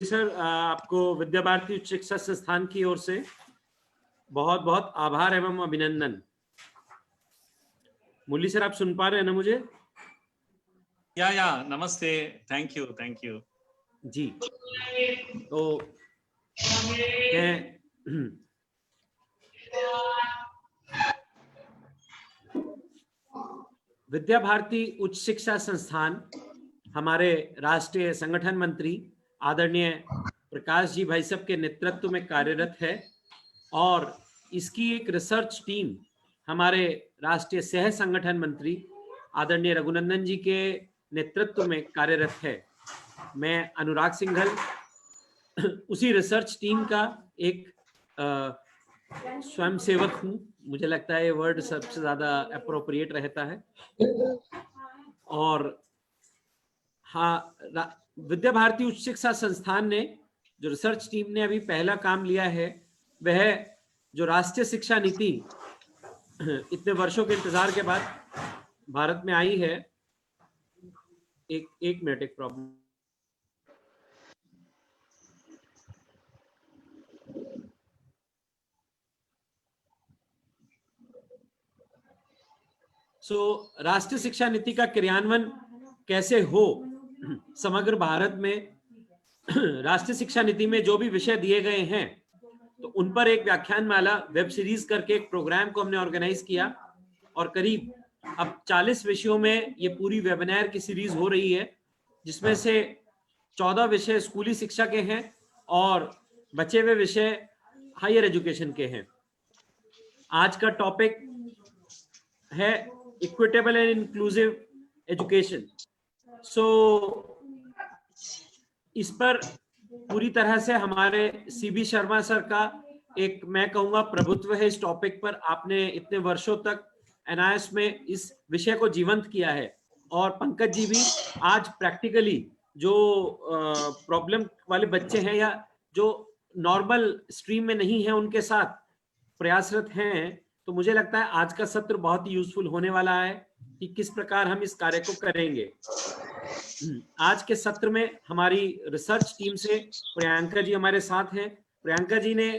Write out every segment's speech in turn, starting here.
Sir, आपको विद्या भारती उच्च शिक्षा संस्थान की ओर से बहुत बहुत आभार एवं अभिनंदन। मुरली सर, आप सुन पा रहे हैं ना मुझे? या नमस्ते, थैंक यू जी। तो विद्या भारती उच्च शिक्षा संस्थान हमारे राष्ट्रीय संगठन मंत्री आदरणीय प्रकाश जी भाई साहब के नेतृत्व में कार्यरत है और इसकी एक रिसर्च टीम हमारे राष्ट्रीय सह संगठन मंत्री आदरणीय रघुनंदन जी के नेतृत्व में कार्यरत है। मैं अनुराग सिंघल उसी रिसर्च टीम का एक स्वयंसेवक हूं। मुझे लगता है ये वर्ड सबसे ज्यादा अप्रोप्रिएट रहता है। और हाँ, विद्या भारती उच्च शिक्षा संस्थान ने जो रिसर्च टीम ने अभी पहला काम लिया है वह जो राष्ट्रीय शिक्षा नीति इतने वर्षों के इंतजार के बाद भारत में आई है। एक मिनट, एक प्रॉब्लम। राष्ट्रीय शिक्षा नीति का क्रियान्वयन कैसे हो समग्र भारत में, राष्ट्रीय शिक्षा नीति में जो भी विषय दिए गए हैं तो उन पर एक व्याख्यानमाला वेब सीरीज करके एक प्रोग्राम को हमने ऑर्गेनाइज किया और करीब अब 40 विषयों में ये पूरी वेबिनार की सीरीज हो रही है, जिसमें से 14 विषय स्कूली शिक्षा के हैं और बचे हुए विषय हायर एजुकेशन के हैं। आज का टॉपिक है इक्विटेबल एंड इंक्लूसिव एजुकेशन। इस पर पूरी तरह से हमारे सीबी शर्मा सर का एक, मैं कहूंगा, प्रभुत्व है इस टॉपिक पर। आपने इतने वर्षों तक एनआईएस में इस विषय को जीवंत किया है और पंकज जी भी आज प्रैक्टिकली जो प्रॉब्लम वाले बच्चे हैं या जो नॉर्मल स्ट्रीम में नहीं है उनके साथ प्रयासरत हैं। तो मुझे लगता है आज का सत्र बहुत ही यूजफुल होने वाला है कि किस प्रकार हम इस कार्य को करेंगे। आज के सत्र में हमारी रिसर्च टीम से प्रियंका जी हमारे साथ हैं। प्रियंका जी ने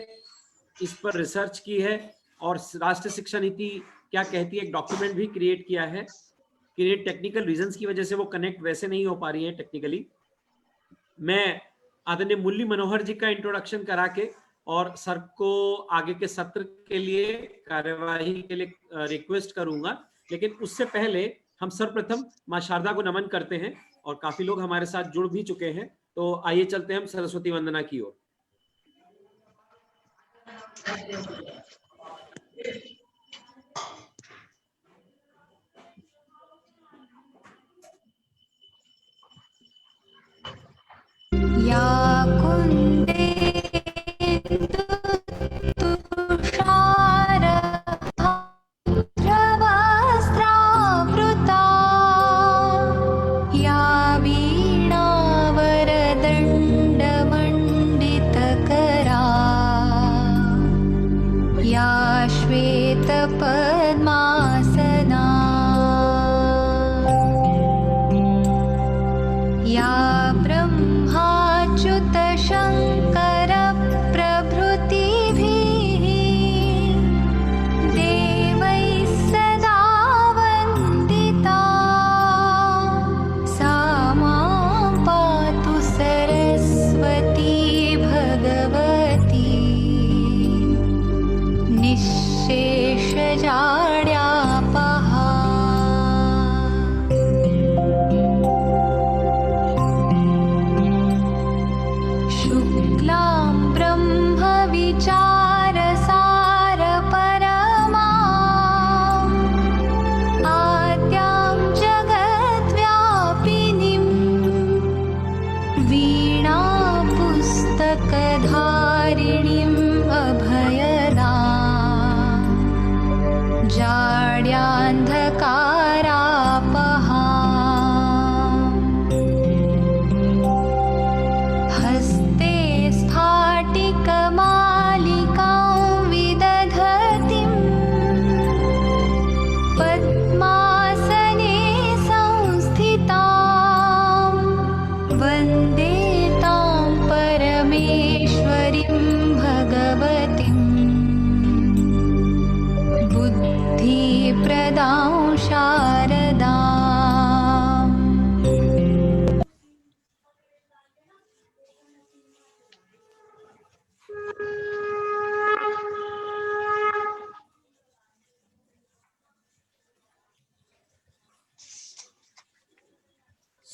इस पर रिसर्च की है और राष्ट्रीय शिक्षा नीति क्या कहती है एक डॉक्यूमेंट भी क्रिएट किया है। क्रिएट टेक्निकल रीजंस की वजह से वो कनेक्ट वैसे नहीं हो पा रही है टेक्निकली। मैं आदरणीय मुरली मनोहर जी का इंट्रोडक्शन करा के और सर को आगे के सत्र के लिए कार्यवाही के लिए रिक्वेस्ट करूंगा, लेकिन उससे पहले हम सर्वप्रथम मां शारदा को नमन करते हैं और काफी लोग हमारे साथ जुड़ भी चुके हैं। तो आइए चलते हैं हम सरस्वती वंदना की ओर। या कुंदे हस्ते स्था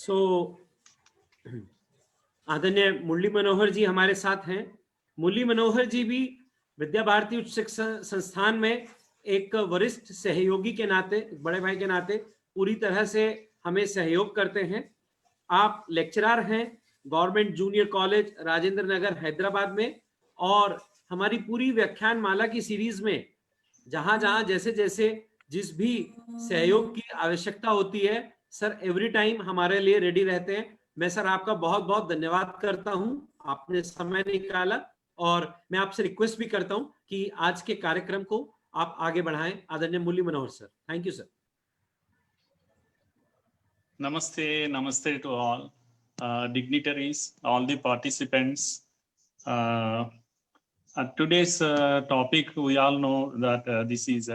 सो आदरणीय मुरली मनोहर जी हमारे साथ हैं। मुरली मनोहर जी भी विद्या भारती उच्च शिक्षा संस्थान में एक वरिष्ठ सहयोगी के नाते, बड़े भाई के नाते पूरी तरह से हमें सहयोग करते हैं। आप लेक्चरर हैं government junior college Rajendra Nagar Hyderabad में, और हमारी पूरी व्याख्यान माला की सीरीज में जहां जहां जैसे जैसे जिस भी सहयोग की आवश्यकता होती है, सर एवरी टाइम हमारे लिए रेडी रहते हैं। मैं सर आपका बहुत बहुत धन्यवाद करता हूं, आपने समय निकाला, और मैं आपसे रिक्वेस्ट भी करता हूं कि आज के कार्यक्रम को आप आगे बढ़ाएं। आदरणीय Murli Manohar sir, thank you sir. Namaste, namaste to all dignitaries, all the participants. Today's topic, we all know that this is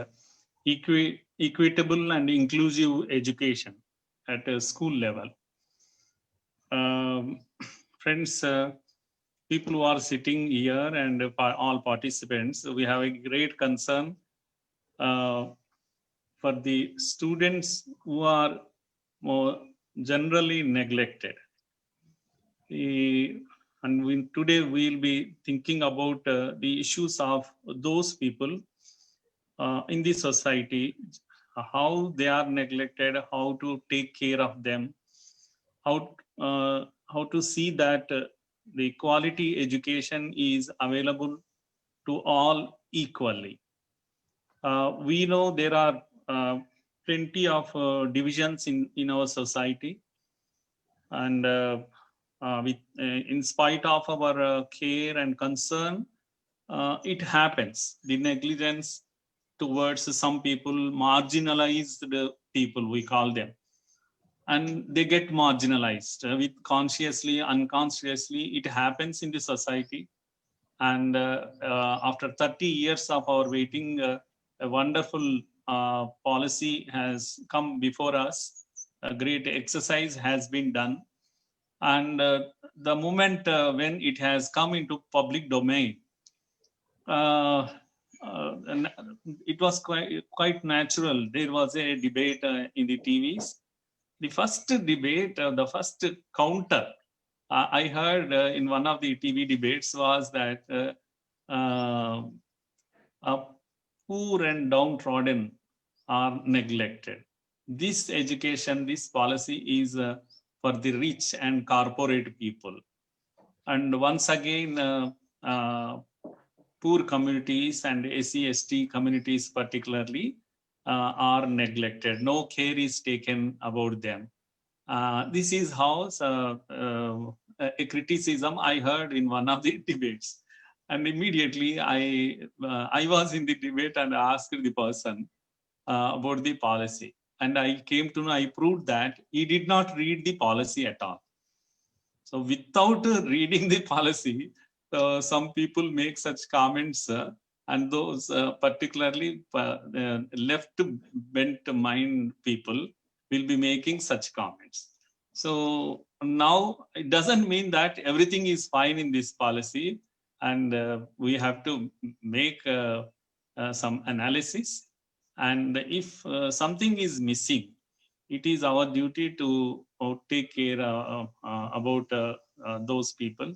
equitable and inclusive education at a school level. Friends, people who are sitting here and all participants, we have a great concern for the students who are more generally neglected. And today we'll be thinking about the issues of those people in the society, how they are neglected, how to take care of them, how to see that the quality education is available to all equally. We know there are plenty of divisions in our society, and in spite of our care and concern, it happens. The negligence towards some people, marginalized people, we call them, and they get marginalized with consciously, unconsciously. It happens in the society, and after 30 years of our waiting, a wonderful policy has come before us. A great exercise has been done, and the moment when it has come into public domain, it was quite natural. There was a debate in the TVs. The first debate, the first counter I heard in one of the TV debates was that poor and downtrodden are neglected. This education, this policy is for the rich and corporate people. And once again, poor communities and SC/ST communities particularly are neglected. No care is taken about them. This is how a criticism I heard in one of the debates. And immediately I was in the debate and asked the person about the policy. And I came to know, I proved that he did not read the policy at all. So without reading the policy, some people make such comments, and those particularly left bent mind people will be making such comments. So now it doesn't mean that everything is fine in this policy, and we have to make some analysis. And if something is missing, it is our duty to take care about those people.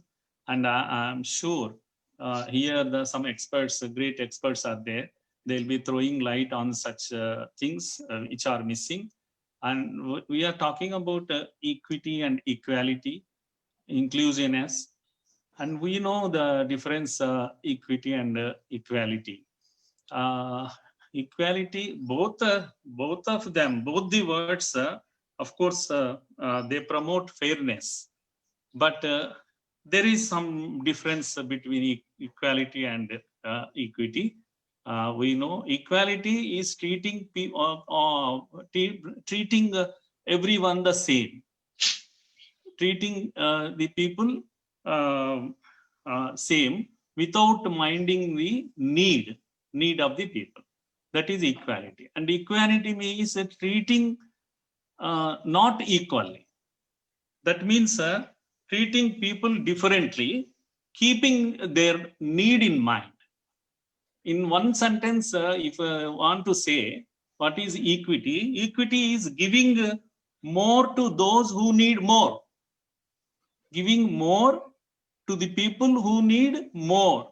And I'm sure here some experts, great experts are there. They'll be throwing light on such things which are missing. And we are talking about equity and equality, inclusiveness. And we know the difference, equity and equality. Equality, both of them, both the words, of course, they promote fairness. But there is some difference between equality and equity. We know equality is treating everyone the same, treating the people same without minding the need of the people. That is equality. And equality means treating not equally. That means treating people differently, keeping their need in mind. In one sentence, if I want to say what is equity, equity is giving more to those who need more, giving more to the people who need more.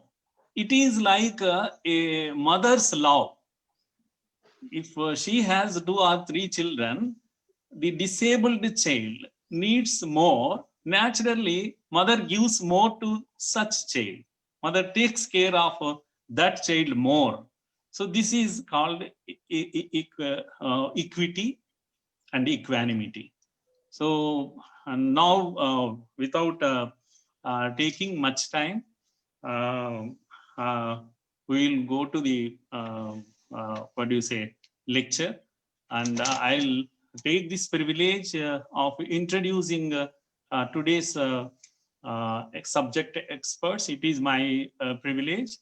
It is like a mother's love. If she has 2 or 3 children, the disabled child needs more. Naturally, mother gives more to such child. Mother takes care of that child more. So this is called equity and equanimity. So and now, without taking much time, we will go to the what do you say, lecture, and I'll take this privilege of introducing today's subject experts. It is my privilege.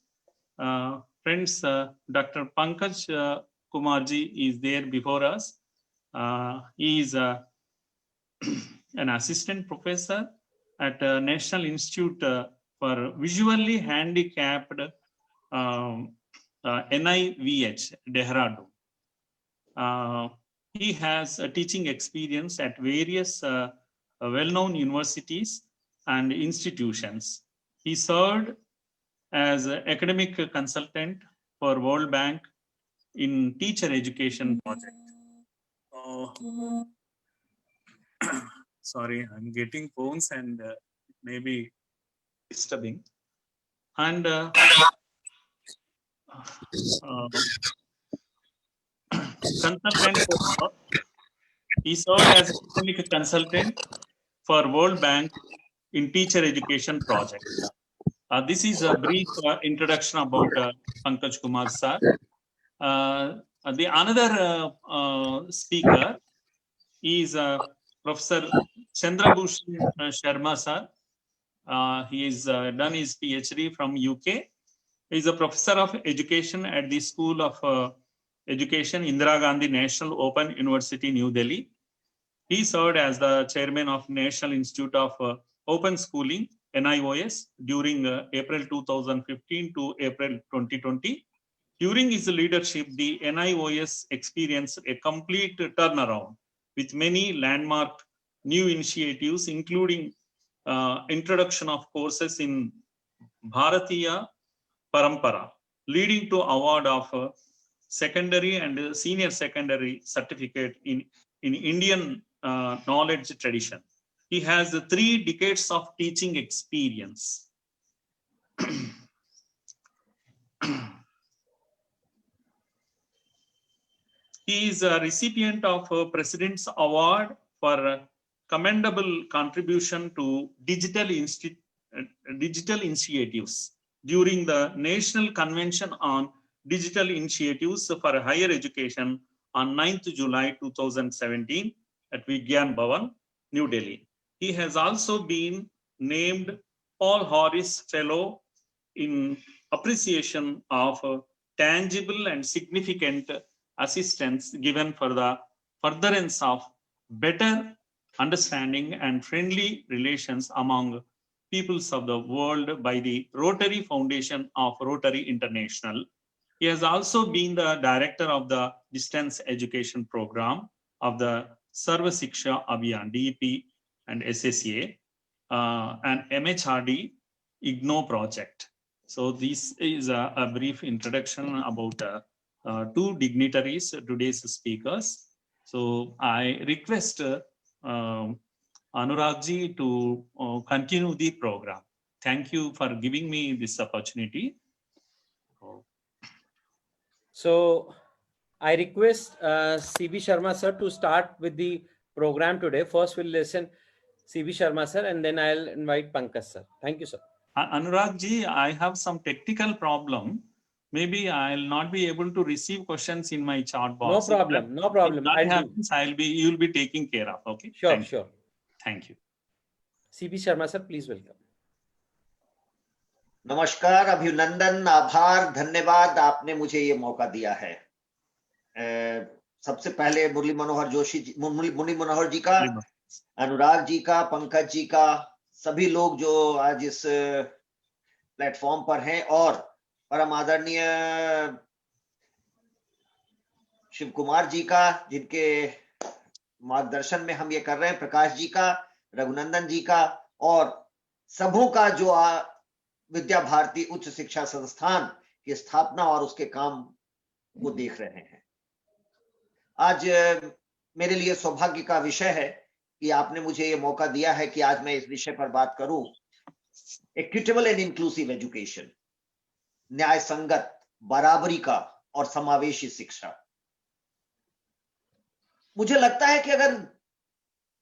Friends, Dr. Pankaj Kumarji is there before us. He is an assistant professor at National Institute for Visually Handicapped, NIVH, Dehradun. He has a teaching experience at various well-known universities and institutions. He served as an academic consultant for World Bank in teacher education project. Sorry, I'm getting phones and maybe disturbing. And consultant, he served as a academic consultant for World Bank in teacher education project. This is a brief introduction about Pankaj Kumar sir. The another speaker is Professor Chandrabhushan Sharma sir. He has done his PhD from UK. He is a professor of education at the School of Education, Indira Gandhi National Open University, New Delhi. He served as the chairman of National Institute of Open Schooling, NIOS, during April 2015 to April 2020. During his leadership, the NIOS experienced a complete turnaround with many landmark new initiatives, including introduction of courses in Bharatiya Parampara, leading to award of secondary and senior secondary certificate in Indian knowledge tradition. He has 3 decades of teaching experience. He is a recipient of President's Award for commendable contribution to digital initiatives during the National Convention on Digital Initiatives for Higher Education on 9th July 2017 at Vigyan Bhavan, New Delhi. He has also been named Paul Harris Fellow in appreciation of tangible and significant assistance given for the furtherance of better understanding and friendly relations among peoples of the world by the Rotary Foundation of Rotary International. He has also been the director of the distance education program of the Sarva Shiksha Abhiyan, DEP and SSA, and MHRD IGNO project. So this is a brief introduction about 2 dignitaries, today's speakers. So I request Anuragji to continue the program. Thank you for giving me this opportunity. So I request CB Sharma sir to start with the program today. First we'll listen CB Sharma sir and then I'll invite Pankaj sir. Thank you, sir. Anuragji, I have some technical problem. Maybe I'll not be able to receive questions in my chat box. No problem, no problem. If that happens, you'll be taking care of. Okay. Sure, sure. Thank you. CB Sharma sir, please welcome. नमस्कार, अभिनंदन, आभार, धन्यवाद, आपने मुझे ये मौका दिया है। सबसे पहले मुरली मनोहर जी का, अनुराग जी का, पंकज जी का, सभी लोग जो आज इस प्लेटफॉर्म पर हैं, और परम आदरणीय शिव कुमार जी का, जिनके मार्गदर्शन में हम ये कर रहे हैं, प्रकाश जी का, रघुनंदन जी का और सबों का, जो विद्या भारती उच्च शिक्षा संस्थान की स्थापना और उसके काम को देख रहे हैं। आज मेरे लिए सौभाग्य का विषय है कि आपने मुझे ये मौका दिया है कि आज मैं इस विषय पर बात करूं, इक्विटेबल एंड इंक्लूसिव एजुकेशन, न्याय संगत, बराबरी का और समावेशी शिक्षा। मुझे लगता है कि अगर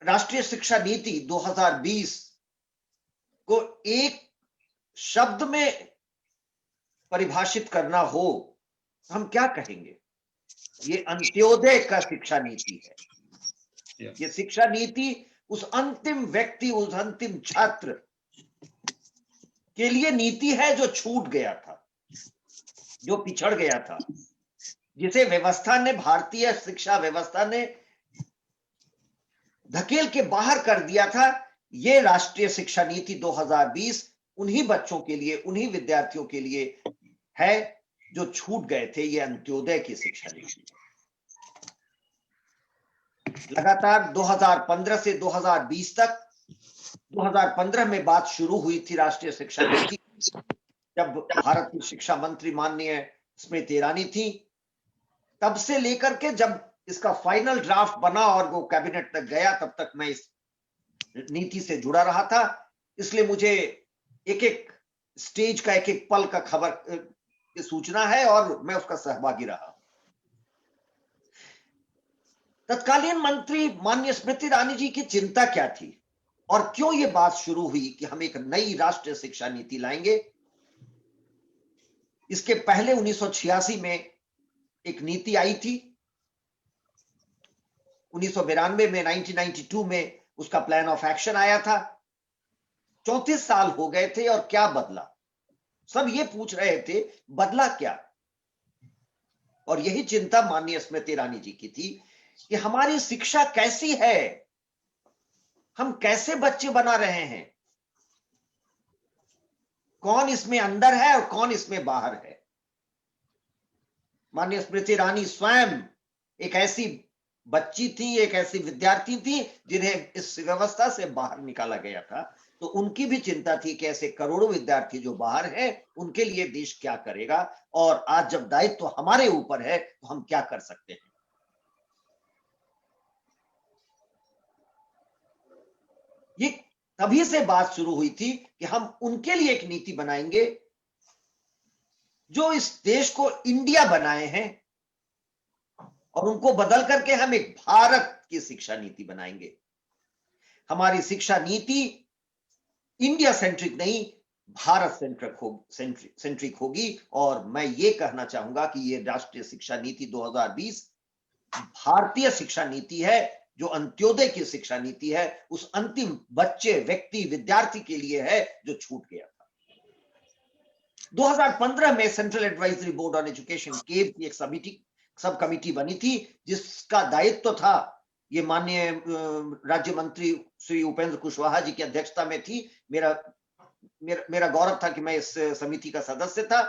राष्ट्रीय शिक्षा नीति 2020 को एक शब्द में परिभाषित करना हो, हम क्या कहेंगे? ये अंत्योदय का शिक्षा नीति है। Yes. ये शिक्षा नीति उस अंतिम व्यक्ति, उस अंतिम छात्र के लिए नीति है जो छूट गया था, जो पिछड़ गया था, जिसे व्यवस्था ने, भारतीय शिक्षा व्यवस्था ने धकेल के बाहर कर दिया था। ये राष्ट्रीय शिक्षा नीति 2020 उन्हीं बच्चों के लिए, उन्हीं विद्यार्थियों के लिए है जो छूट गए थे। ये अंत्योदय की शिक्षा नीति लगातार 2015 से 2020 तक, 2015 में बात शुरू हुई थी राष्ट्रीय शिक्षा नीति, जब भारत की शिक्षा मंत्री माननीय स्मृति ईरानी थी। तब से लेकर के जब इसका फाइनल ड्राफ्ट बना और वो कैबिनेट तक गया, तब तक मैं इस नीति से जुड़ा रहा था। इसलिए मुझे एक एक स्टेज का, एक एक पल का खबर की सूचना है और मैं उसका सहभागी रहा। तत्कालीन मंत्री माननीय स्मृति ईरानी जी की चिंता क्या थी और क्यों ये बात शुरू हुई कि हम एक नई राष्ट्रीय शिक्षा नीति लाएंगे? इसके पहले 1986 में एक नीति आई थी, 1992 में, 1992 में उसका प्लान ऑफ एक्शन आया था। 34 साल हो गए थे और क्या बदला? सब ये पूछ रहे थे, बदला क्या? और यही चिंता माननीय स्मृति ईरानी जी की थी कि हमारी शिक्षा कैसी है, हम कैसे बच्चे बना रहे हैं, कौन इसमें अंदर है और कौन इसमें बाहर है। माननीय स्मृति ईरानी स्वयं एक ऐसी बच्ची थी, एक ऐसी विद्यार्थी थी जिन्हें इस व्यवस्था से बाहर निकाला गया था। तो उनकी भी चिंता थी कि ऐसे करोड़ों विद्यार्थी जो बाहर हैं, उनके लिए देश क्या करेगा, और आज जब दायित्व तो हमारे ऊपर है तो हम क्या कर सकते हैं। ये तभी से बात शुरू हुई थी कि हम उनके लिए एक नीति बनाएंगे जो इस देश को इंडिया बनाए हैं, और उनको बदल करके हम एक भारत की शिक्षा नीति बनाएंगे। हमारी शिक्षा नीति इंडिया सेंट्रिक नहीं, भारत सेंट्रिक होगी। और मैं ये कहना चाहूंगा कि ये राष्ट्रीय शिक्षा नीति 2020 भारतीय शिक्षा नीति है, जो अंत्योदय की शिक्षा नीति है, उस अंतिम बच्चे, व्यक्ति, विद्यार्थी के लिए है जो छूट गया था। 2015 में central advisory board on education cab की एक सब कमिटी बनी थी, जिसका दायित्व था, ये माननीय राज्य मंत्री श्री उपेंद्र कुशवाहा जी की अध्यक्षता में थी। मेरा गौरव था कि मैं इस समिति का सदस्य था।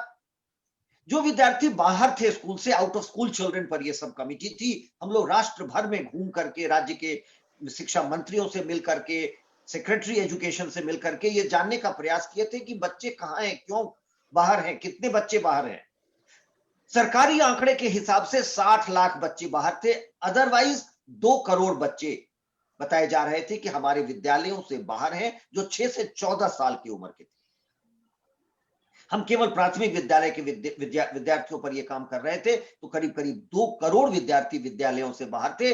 जो विद्यार्थी बाहर थे स्कूल से, आउट ऑफ स्कूल चिल्ड्रन पर यह सब कमिटी थी। हम लोग राष्ट्र भर में घूम करके, राज्य के शिक्षा मंत्रियों से मिल करके, सेक्रेटरी एजुकेशन से मिल करके ये जानने का प्रयास किए थे कि बच्चे कहाँ हैं, क्यों बाहर हैं, कितने बच्चे बाहर हैं। सरकारी आंकड़े के हिसाब से 60 लाख बच्चे बाहर थे। अदरवाइज 2 करोड़ बच्चे बताए जा रहे थे कि हमारे विद्यालयों से बाहर हैं, जो 6 से 14 साल की उम्र के थे। हम केवल प्राथमिक विद्यालय के विद्यार्थियों पर यह काम कर रहे थे, तो करीब करीब 2 करोड़ विद्यार्थी विद्यालयों से बाहर थे।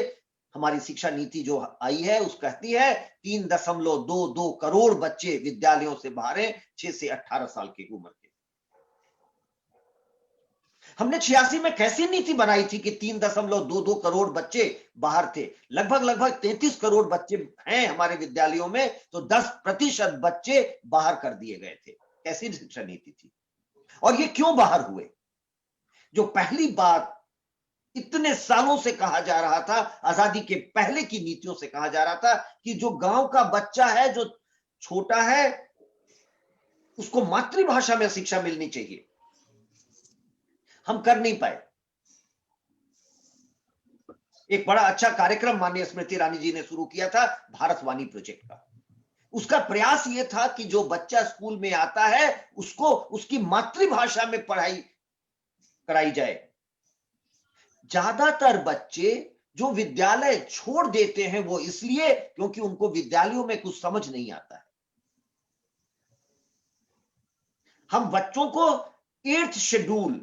हमारी शिक्षा नीति जो आई है उस कहती है 3.22 करोड़ बच्चे विद्यालयों से बाहर हैं, 6 से 18 साल की उम्र के। हमने 86 में कैसी नीति बनाई थी कि 3.22 करोड़ बच्चे बाहर थे? लगभग 33 करोड़ बच्चे हैं हमारे विद्यालयों में, तो 10% बच्चे बाहर कर दिए गए थे। कैसी शिक्षा नीति थी? और ये क्यों बाहर हुए? जो पहली बात इतने सालों से कहा जा रहा था, आजादी के पहले की नीतियों से कहा जा रहा था कि जो गांव का बच्चा है, जो छोटा है, उसको मातृभाषा में शिक्षा मिलनी चाहिए। हम कर नहीं पाए। एक बड़ा अच्छा कार्यक्रम माननीय स्मृति ईरानी जी ने शुरू किया था, भारतवाणी प्रोजेक्ट का। उसका प्रयास यह था कि जो बच्चा स्कूल में आता है उसको उसकी मातृभाषा में पढ़ाई कराई जाए। ज्यादातर बच्चे जो विद्यालय छोड़ देते हैं वो इसलिए क्योंकि उनको विद्यालयों में कुछ समझ नहीं आता है। हम बच्चों को 8th शेड्यूल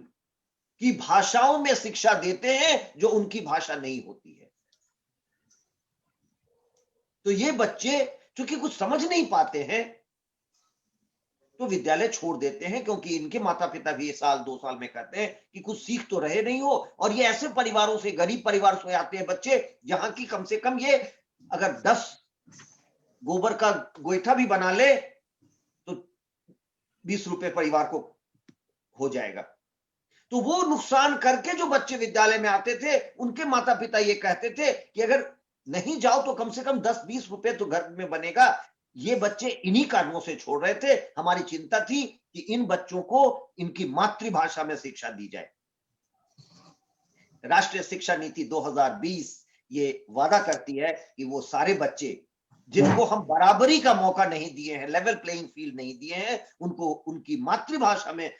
की भाषाओं में शिक्षा देते हैं जो उनकी भाषा नहीं होती है। तो ये बच्चे चूंकि कुछ समझ नहीं पाते हैं तो विद्यालय छोड़ देते हैं, क्योंकि इनके माता पिता भी 1 साल 2 साल में कहते हैं कि कुछ सीख तो रहे नहीं हो। और ये ऐसे परिवारों से, गरीब परिवार से आते हैं बच्चे, जहां की कम से कम ये अगर 10 गोबर का गोईठा भी बना ले तो 20 रुपए परिवार को हो जाएगा। तो वो नुकसान करके जो बच्चे विद्यालय में आते थे, उनके माता पिता ये कहते थे कि अगर नहीं जाओ तो कम से कम 10-20 रुपए तो घर में बनेगा। ये बच्चे इन्हीं कारणों से छोड़ रहे थे। हमारी चिंता थी कि इन बच्चों को इनकी मातृभाषा में शिक्षा दी जाए। राष्ट्रीय शिक्षा नीति 2020 ये वादा करती है कि वो सारे बच्चे जिनको हम बराबरी का मौका नहीं दिए हैं, लेवल प्लेइंग फील्ड नहीं दिए हैं, उनको उनकी मातृभाषा में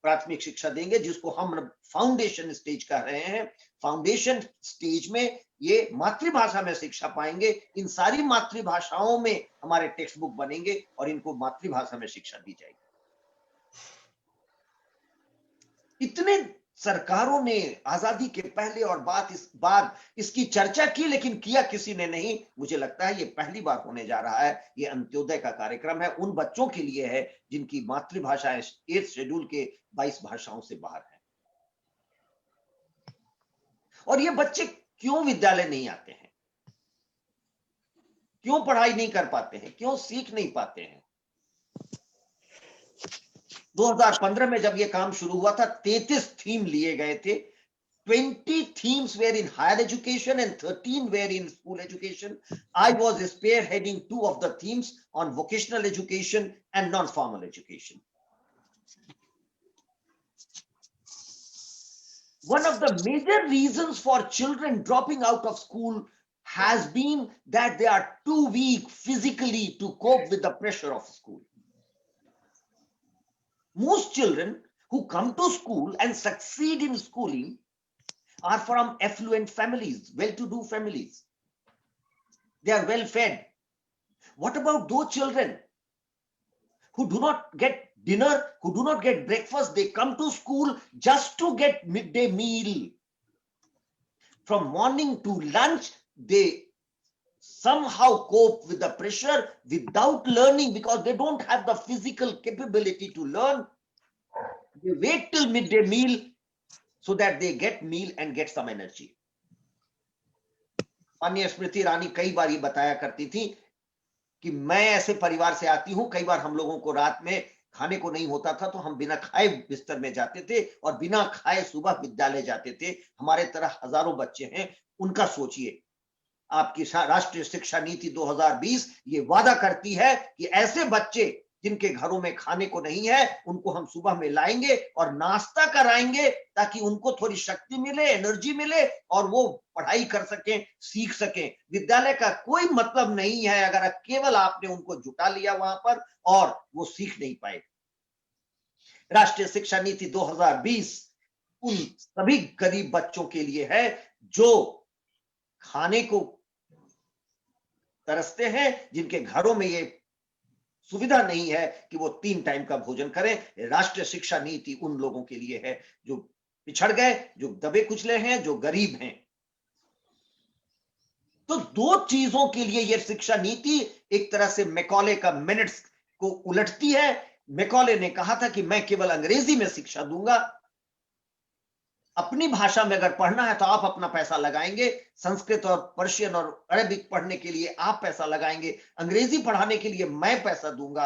प्राथमिक शिक्षा देंगे, जिसको हम फाउंडेशन स्टेज कह रहे हैं। फाउंडेशन स्टेज में ये मातृभाषा में शिक्षा पाएंगे। इन सारी मातृभाषाओं में हमारे टेक्स्ट बुक बनेंगे और इनको मातृभाषा में शिक्षा दी जाएगी। इतने सरकारों ने आजादी के पहले और बाद इसकी चर्चा की, लेकिन किया किसी ने नहीं। मुझे लगता है ये पहली बार होने जा रहा है। ये अंत्योदय का कार्यक्रम है, उन बच्चों के लिए है जिनकी मातृभाषा 8th शेड्यूल के 22 भाषाओं से बाहर है। और ये बच्चे क्यों विद्यालय नहीं आते हैं, क्यों पढ़ाई नहीं कर पाते हैं, क्यों सीख नहीं पाते हैं? 2015 में जब ये काम शुरू हुआ था, 33 थीम लिए गए थे। 20 themes were in higher education and 13 were in school education. I was spearheading 2 of the themes on vocational education and non-formal education. One of the major reasons for children dropping out of school has been that they are too weak physically to cope with the pressure of school. Most children who come to school and succeed in schooling are from affluent families, well-to-do families. They are well fed. What about those children who do not get dinner, who do not get breakfast? They come to school just to get midday meal. From morning to lunch, they somehow cope with the pressure without learning because they don't have the physical capability to learn. They wait till midday meal so that they get meal and get some energy. माननीय स्मृति ईरानी कई बार ये बताया करती थी कि मैं ऐसे परिवार से आती हूं, कई बार हम लोगों को रात में खाने को नहीं होता था तो हम बिना खाए बिस्तर में जाते थे और बिना खाए सुबह विद्यालय जाते थे। हमारे तरह हजारों बच्चे हैं, उनका सोचिए। आपकी राष्ट्रीय शिक्षा नीति 2020 ये वादा करती है कि ऐसे बच्चे जिनके घरों में खाने को नहीं है, उनको हम सुबह में लाएंगे और नाश्ता कराएंगे ताकि उनको थोड़ी शक्ति मिले, एनर्जी मिले और वो पढ़ाई कर सकें, सीख सकें। विद्यालय का कोई मतलब नहीं है अगर केवल आपने उनको जुटा लिया वहां पर और वो सीख नहीं पाए। राष्ट्रीय शिक्षा नीति 2020 उन सभी गरीब बच्चों के लिए है जो खाने को तरसते हैं, जिनके घरों में ये सुविधा नहीं है कि वो 3 टाइम का भोजन करें। राष्ट्रीय शिक्षा नीति उन लोगों के लिए है जो पिछड़ गए, जो दबे कुचले हैं, जो गरीब हैं। तो 2 चीजों के लिए यह शिक्षा नीति एक तरह से मैकॉले का मिनट्स को उलटती है। मैकॉले ने कहा था कि मैं केवल अंग्रेजी में शिक्षा दूंगा, अपनी भाषा में अगर पढ़ना है तो आप अपना पैसा लगाएंगे, संस्कृत और पर्शियन और अरबिक पढ़ने के लिए आप पैसा लगाएंगे, अंग्रेजी पढ़ाने के लिए मैं पैसा दूंगा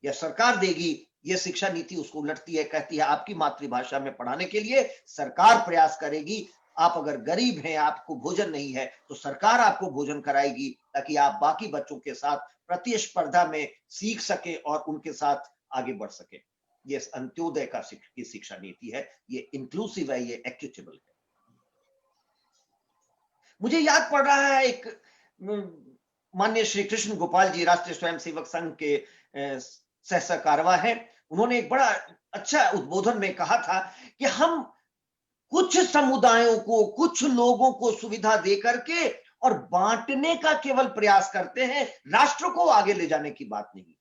या सरकार देगी। यह शिक्षा नीति उसको उलटती है, कहती है आपकी मातृभाषा में पढ़ाने के लिए सरकार प्रयास करेगी। आप अगर गरीब हैं, आपको भोजन नहीं है तो सरकार आपको भोजन कराएगी ताकि आप बाकी बच्चों के साथ प्रतिस्पर्धा में सीख सके और उनके साथ आगे बढ़ सके। ये अंत्योदय की शिक्षा नीति है, ये इंक्लूसिव है, ये इक्विटेबल है। मुझे याद पड़ रहा है एक माननीय श्री कृष्ण गोपाल जी राष्ट्रीय स्वयंसेवक संघ के सहसकारवा है, उन्होंने एक बड़ा अच्छा उद्बोधन में कहा था कि हम कुछ समुदायों को, कुछ लोगों को सुविधा दे करके और बांटने का केवल प्रयास करते हैं, राष्ट्र को आगे ले जाने की बात नहीं।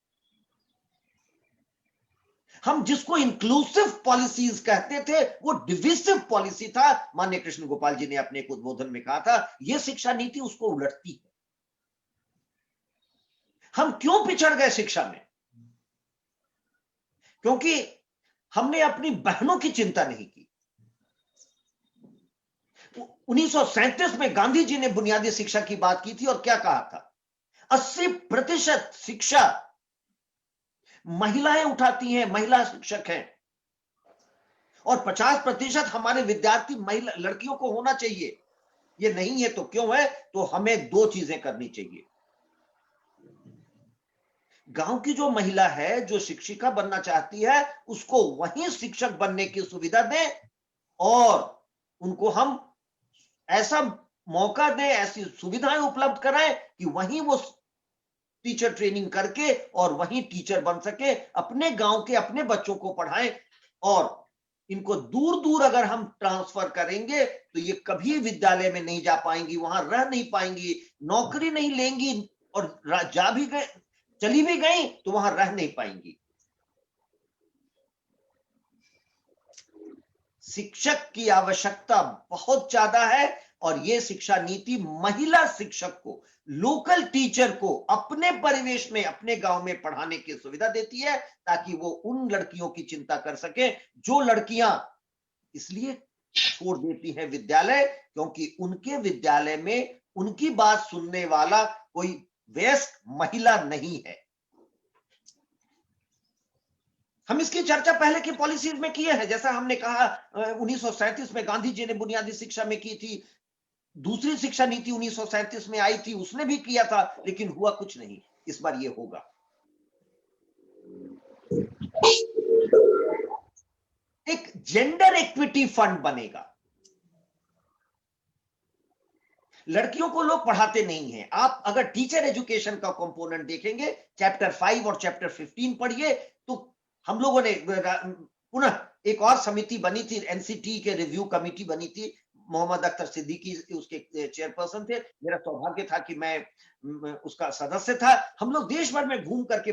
हम जिसको इंक्लूसिव पॉलिसीज कहते थे वो डिविसिव पॉलिसी था। माननीय कृष्ण गोपाल जी ने अपने एक उद्बोधन में कहा था, यह शिक्षा नीति उसको उलटती है। हम क्यों पिछड़ गए शिक्षा में? क्योंकि हमने अपनी बहनों की चिंता नहीं की। 1937 में गांधी जी ने बुनियादी शिक्षा की बात की थी और क्या कहा था? 80% शिक्षा महिलाएं उठाती हैं, महिला शिक्षक हैं, और 50% हमारे विद्यार्थी महिला लड़कियों को होना चाहिए। ये नहीं है तो क्यों है? तो हमें दो चीजें करनी चाहिए। गांव की जो महिला है, जो शिक्षिका बनना चाहती है, उसको वहीं शिक्षक बनने की सुविधा दें और उनको हम ऐसा मौका दें, ऐसी सुविधाएं उपलब्ध कराएं कि वहीं वो टीचर ट्रेनिंग करके और वहीं टीचर बन सके, अपने गांव के अपने बच्चों को पढ़ाएं। और इनको दूर दूर अगर हम ट्रांसफर करेंगे तो ये कभी विद्यालय में नहीं जा पाएंगी, वहां रह नहीं पाएंगी, नौकरी नहीं लेंगी, और जा भी गए, चली भी गई तो वहां रह नहीं पाएंगी। शिक्षक की आवश्यकता बहुत ज्यादा है और यह शिक्षा नीति महिला शिक्षक को, लोकल टीचर को अपने परिवेश में, अपने गांव में पढ़ाने की सुविधा देती है, ताकि वो उन लड़कियों की चिंता कर सके जो लड़कियां इसलिए छोड़ देती हैं विद्यालय क्योंकि उनके विद्यालय में उनकी बात सुनने वाला कोई वयस्क महिला नहीं है। हम इसकी चर्चा पहले की पॉलिसीज में किए हैं, जैसा हमने कहा 1937 में गांधी जी ने बुनियादी शिक्षा में की थी, दूसरी शिक्षा नीति 1937 में आई थी, उसने भी किया था, लेकिन हुआ कुछ नहीं। इस बार ये होगा। एक जेंडर इक्विटी फंड बनेगा। लड़कियों को लोग पढ़ाते नहीं हैं। आप अगर टीचर एजुकेशन का कंपोनेंट देखेंगे, चैप्टर 5 और चैप्टर 15 पढ़िए, तो हम लोगों ने पुनः एक और समिति बनी थी, एनसीटी के रिव्यू कमेटी बनी थी, मोहम्मद अख्तर सिद्दीकी उसके चेयरपर्सन थे। मेरा सौभाग्य था कि मैं उसका सदस्य था। हम लोग देश भर में घूम करके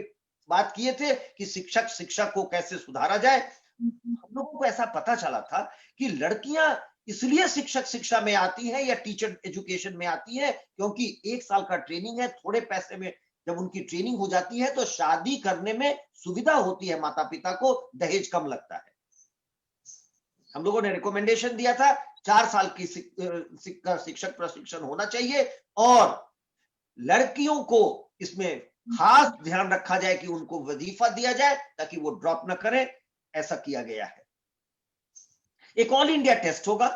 बात किए थे कि शिक्षा को कैसे सुधारा जाए। हम लोगों को ऐसा पता चला था कि लड़कियां इसलिए शिक्षा में आती हैं या टीचर एजुकेशन में आती है क्योंकि 1 साल का ट्रेनिंग है, थोड़े पैसे में जब उनकी ट्रेनिंग हो जाती है तो शादी करने में सुविधा होती है, माता पिता को दहेज कम लगता है। हम लोगों ने रिकमेंडेशन दिया था 4 साल की शिक्षक प्रशिक्षण होना चाहिए और लड़कियों को इसमें खास ध्यान रखा जाए कि उनको वजीफा दिया जाए ताकि वो ड्रॉप न करें। ऐसा किया गया है। एक ऑल इंडिया टेस्ट होगा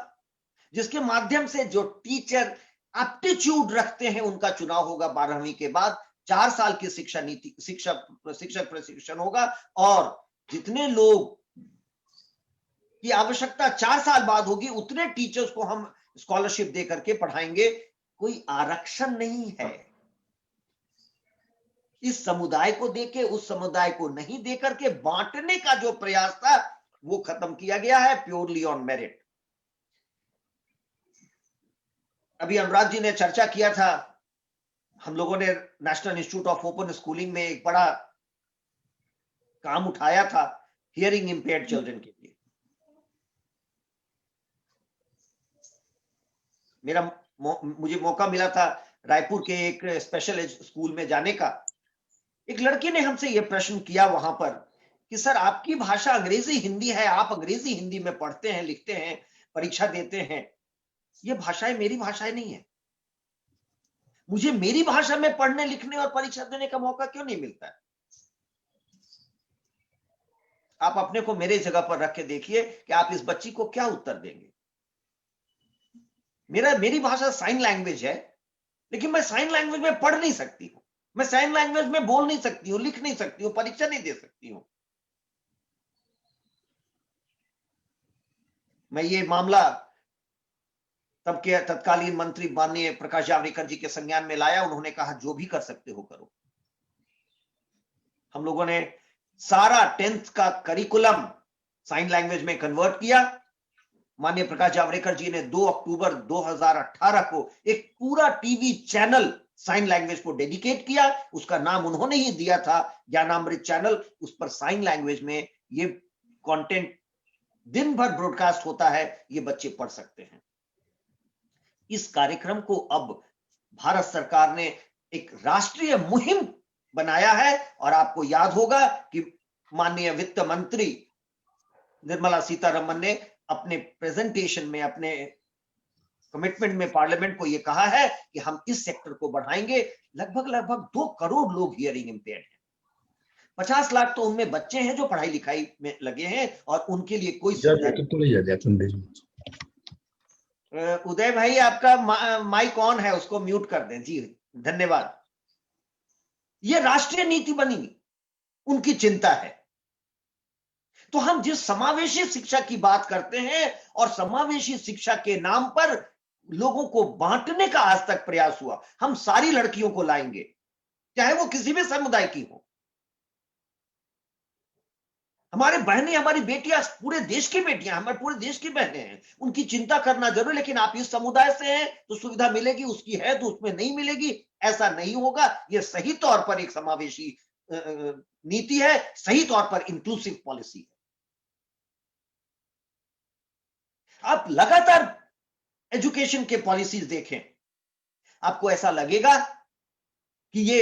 जिसके माध्यम से जो टीचर एप्टीट्यूड रखते हैं उनका चुनाव होगा। 12वीं के बाद 4 साल की शिक्षा नीति, शिक्षक प्रशिक्षण होगा और जितने लोग की आवश्यकता 4 साल बाद होगी उतने टीचर्स को हम स्कॉलरशिप दे करके पढ़ाएंगे। कोई आरक्षण नहीं है। इस समुदाय को देके उस समुदाय को नहीं दे करके बांटने का जो प्रयास था वो खत्म किया गया है, प्योरली ऑन मेरिट। अभी अनुराग जी ने चर्चा किया था, हम लोगों ने national institute of open schooling में एक बड़ा काम उठाया था हियरिंग इंपेयर्ड चिल्ड्रन के लिए। मुझे मौका मिला था रायपुर के एक स्पेशल स्कूल में जाने का। एक लड़की ने हमसे यह प्रश्न किया वहां पर कि सर आपकी भाषा अंग्रेजी हिंदी है, आप अंग्रेजी हिंदी में पढ़ते हैं, लिखते हैं, परीक्षा देते हैं, ये भाषाएं मेरी भाषाएं नहीं है। मुझे मेरी भाषा में पढ़ने लिखने और परीक्षा देने का मौका क्यों नहीं मिलता है? आप अपने को मेरे जगह पर रख के देखिए कि आप इस बच्ची को क्या उत्तर देंगे। मेरी भाषा साइन लैंग्वेज है, लेकिन मैं साइन लैंग्वेज में पढ़ नहीं सकती हूं, मैं साइन लैंग्वेज में बोल नहीं सकती हूं, लिख नहीं सकती हूं, परीक्षा नहीं दे सकती हूं। मैं ये मामला तब के तत्कालीन मंत्री माननीय प्रकाश जावड़ेकर जी के संज्ञान में लाया। उन्होंने कहा जो भी कर सकते हो करो। हम लोगों ने सारा 10th का करिकुलम साइन लैंग्वेज में कन्वर्ट किया। माननीय प्रकाश जावड़ेकर जी ने 2 अक्टूबर 2018 को एक पूरा टीवी चैनल साइन लैंग्वेज को डेडिकेट किया। उसका नाम उन्होंने ही दिया था ज्ञानामृत चैनल। उस पर साइन लैंग्वेज में ये कंटेंट दिन भर ब्रॉडकास्ट होता है, ये बच्चे पढ़ सकते हैं। इस कार्यक्रम को अब भारत सरकार ने एक राष्ट्रीय मुहिम बनाया है। और आपको याद होगा कि माननीय वित्त मंत्री निर्मला सीतारमण ने अपने प्रेजेंटेशन में, अपने कमिटमेंट में पार्लियामेंट को यह कहा है कि हम इस सेक्टर को बढ़ाएंगे। लगभग 2 करोड़ लोग हियरिंग इम्पेयर्ड हैं। 50 लाख तो उनमें बच्चे हैं जो पढ़ाई लिखाई में लगे हैं और उनके लिए कोई सुविधा नहीं। उदय भाई आपका माइक ऑन है, उसको म्यूट कर दें। जी धन्यवाद। ये राष्ट्रीय नीति बनी, उनकी चिंता है। तो हम जिस समावेशी शिक्षा की बात करते हैं और समावेशी शिक्षा के नाम पर लोगों को बांटने का आज तक प्रयास हुआ। हम सारी लड़कियों को लाएंगे, चाहे वो किसी भी समुदाय की हो। हमारे बहनें, हमारी बेटियां, पूरे देश की बेटियां, हमारे पूरे देश की बहनें हैं। उनकी चिंता करना जरूर, लेकिन आप इस समुदाय से हैं तो सुविधा मिलेगी, उसकी है तो उसमें नहीं मिलेगी, ऐसा नहीं होगा। यह सही तौर पर एक समावेशी नीति है, सही तौर पर इंक्लूसिव पॉलिसी है। आप लगातार एजुकेशन के पॉलिसीज देखें, आपको ऐसा लगेगा कि ये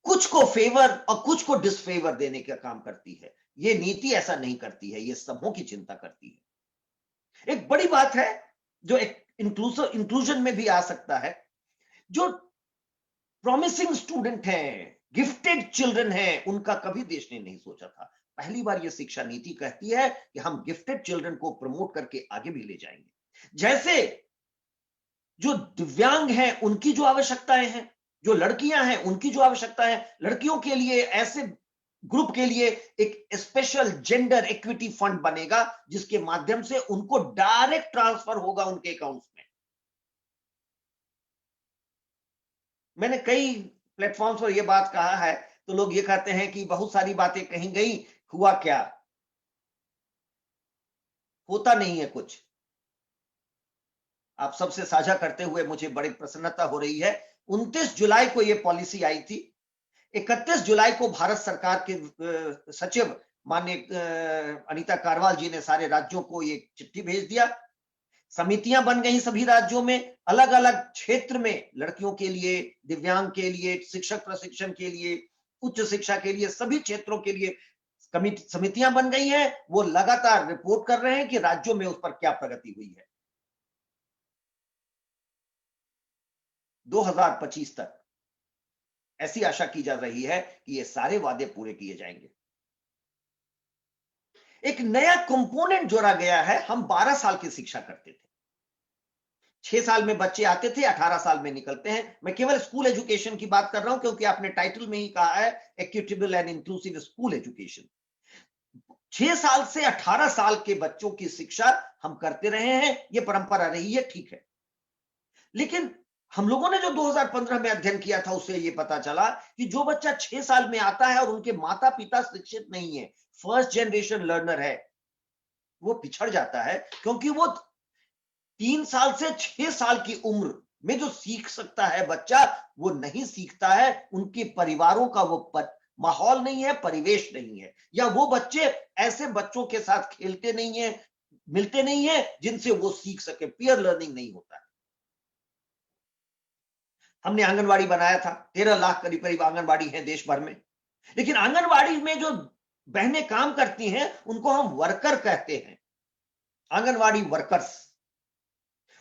कुछ को फेवर और कुछ को डिसफेवर देने का काम करती है। ये नीति ऐसा नहीं करती है, ये सबों की चिंता करती है। एक बड़ी बात है जो एक इंक्लूजन में भी आ सकता है। जो प्रॉमिसिंग स्टूडेंट हैं, गिफ्टेड चिल्ड्रन हैं, उनका कभी देश ने नहीं सोचा था। पहली बार ये शिक्षा नीति कहती है कि हम गिफ्टेड चिल्ड्रन को प्रमोट करके आगे भी ले जाएंगे। जैसे जो दिव्यांग हैं उनकी जो आवश्यकताएं हैं, जो लड़कियां हैं उनकी जो आवश्यकताएं हैं, लड़कियों के लिए ऐसे ग्रुप के लिए एक स्पेशल जेंडर इक्विटी फंड बनेगा जिसके माध्यम से उनको डायरेक्ट ट्रांसफर होगा उनके अकाउंट्स में। मैंने कई प्लेटफॉर्म्स पर यह बात कहा है तो लोग ये कहते हैं कि बहुत सारी बातें कही गई, हुआ क्या? होता नहीं है कुछ। आप सबसे साझा करते हुए मुझे बड़ी प्रसन्नता हो रही है। 29 जुलाई को यह पॉलिसी आई थी। 31 जुलाई को भारत सरकार के सचिव माननीय अनीता कारवाल जी ने सारे राज्यों को ये चिट्ठी भेज दिया। समितियां बन गई सभी राज्यों में, अलग अलग क्षेत्र में, लड़कियों के लिए, दिव्यांग के लिए, शिक्षक प्रशिक्षण के लिए, उच्च शिक्षा के लिए, सभी क्षेत्रों के लिए समितियां बन गई हैं। वो लगातार रिपोर्ट कर रहे हैं कि राज्यों में उस पर क्या प्रगति हुई है। 2025 तक ऐसी आशा की जा रही है कि ये सारे वादे पूरे किए जाएंगे। एक नया कंपोनेंट जोड़ा गया है। हम 12 साल की शिक्षा करते थे, 6 साल में बच्चे आते थे, 18 साल में निकलते हैं। मैं केवल स्कूल एजुकेशन की बात कर रहा हूं क्योंकि आपने टाइटल में ही कहा है equitable and inclusive school education. 6 साल से 18 साल के बच्चों की शिक्षा हम करते रहे हैं, यह परंपरा रही है, ठीक है। लेकिन हम लोगों ने जो 2015 में अध्ययन किया था उससे यह पता चला कि जो बच्चा 6 साल में आता है और उनके माता पिता शिक्षित नहीं है, फर्स्ट जनरेशन लर्नर है, वो पिछड़ जाता है। क्योंकि वो 3 साल से 6 साल की उम्र में जो सीख सकता है बच्चा, वो नहीं सीखता है। उनके परिवारों का वो माहौल नहीं है, परिवेश नहीं है, या वो बच्चे ऐसे बच्चों के साथ खेलते नहीं है, मिलते नहीं है जिनसे वो सीख सके। पीयर लर्निंग नहीं होता है। हमने आंगनवाड़ी बनाया था, 13 लाख करीब करीब आंगनवाड़ी है देश भर में। लेकिन आंगनवाड़ी में जो बहनें काम करती हैं उनको हम वर्कर कहते हैं, आंगनवाड़ी वर्कर्स।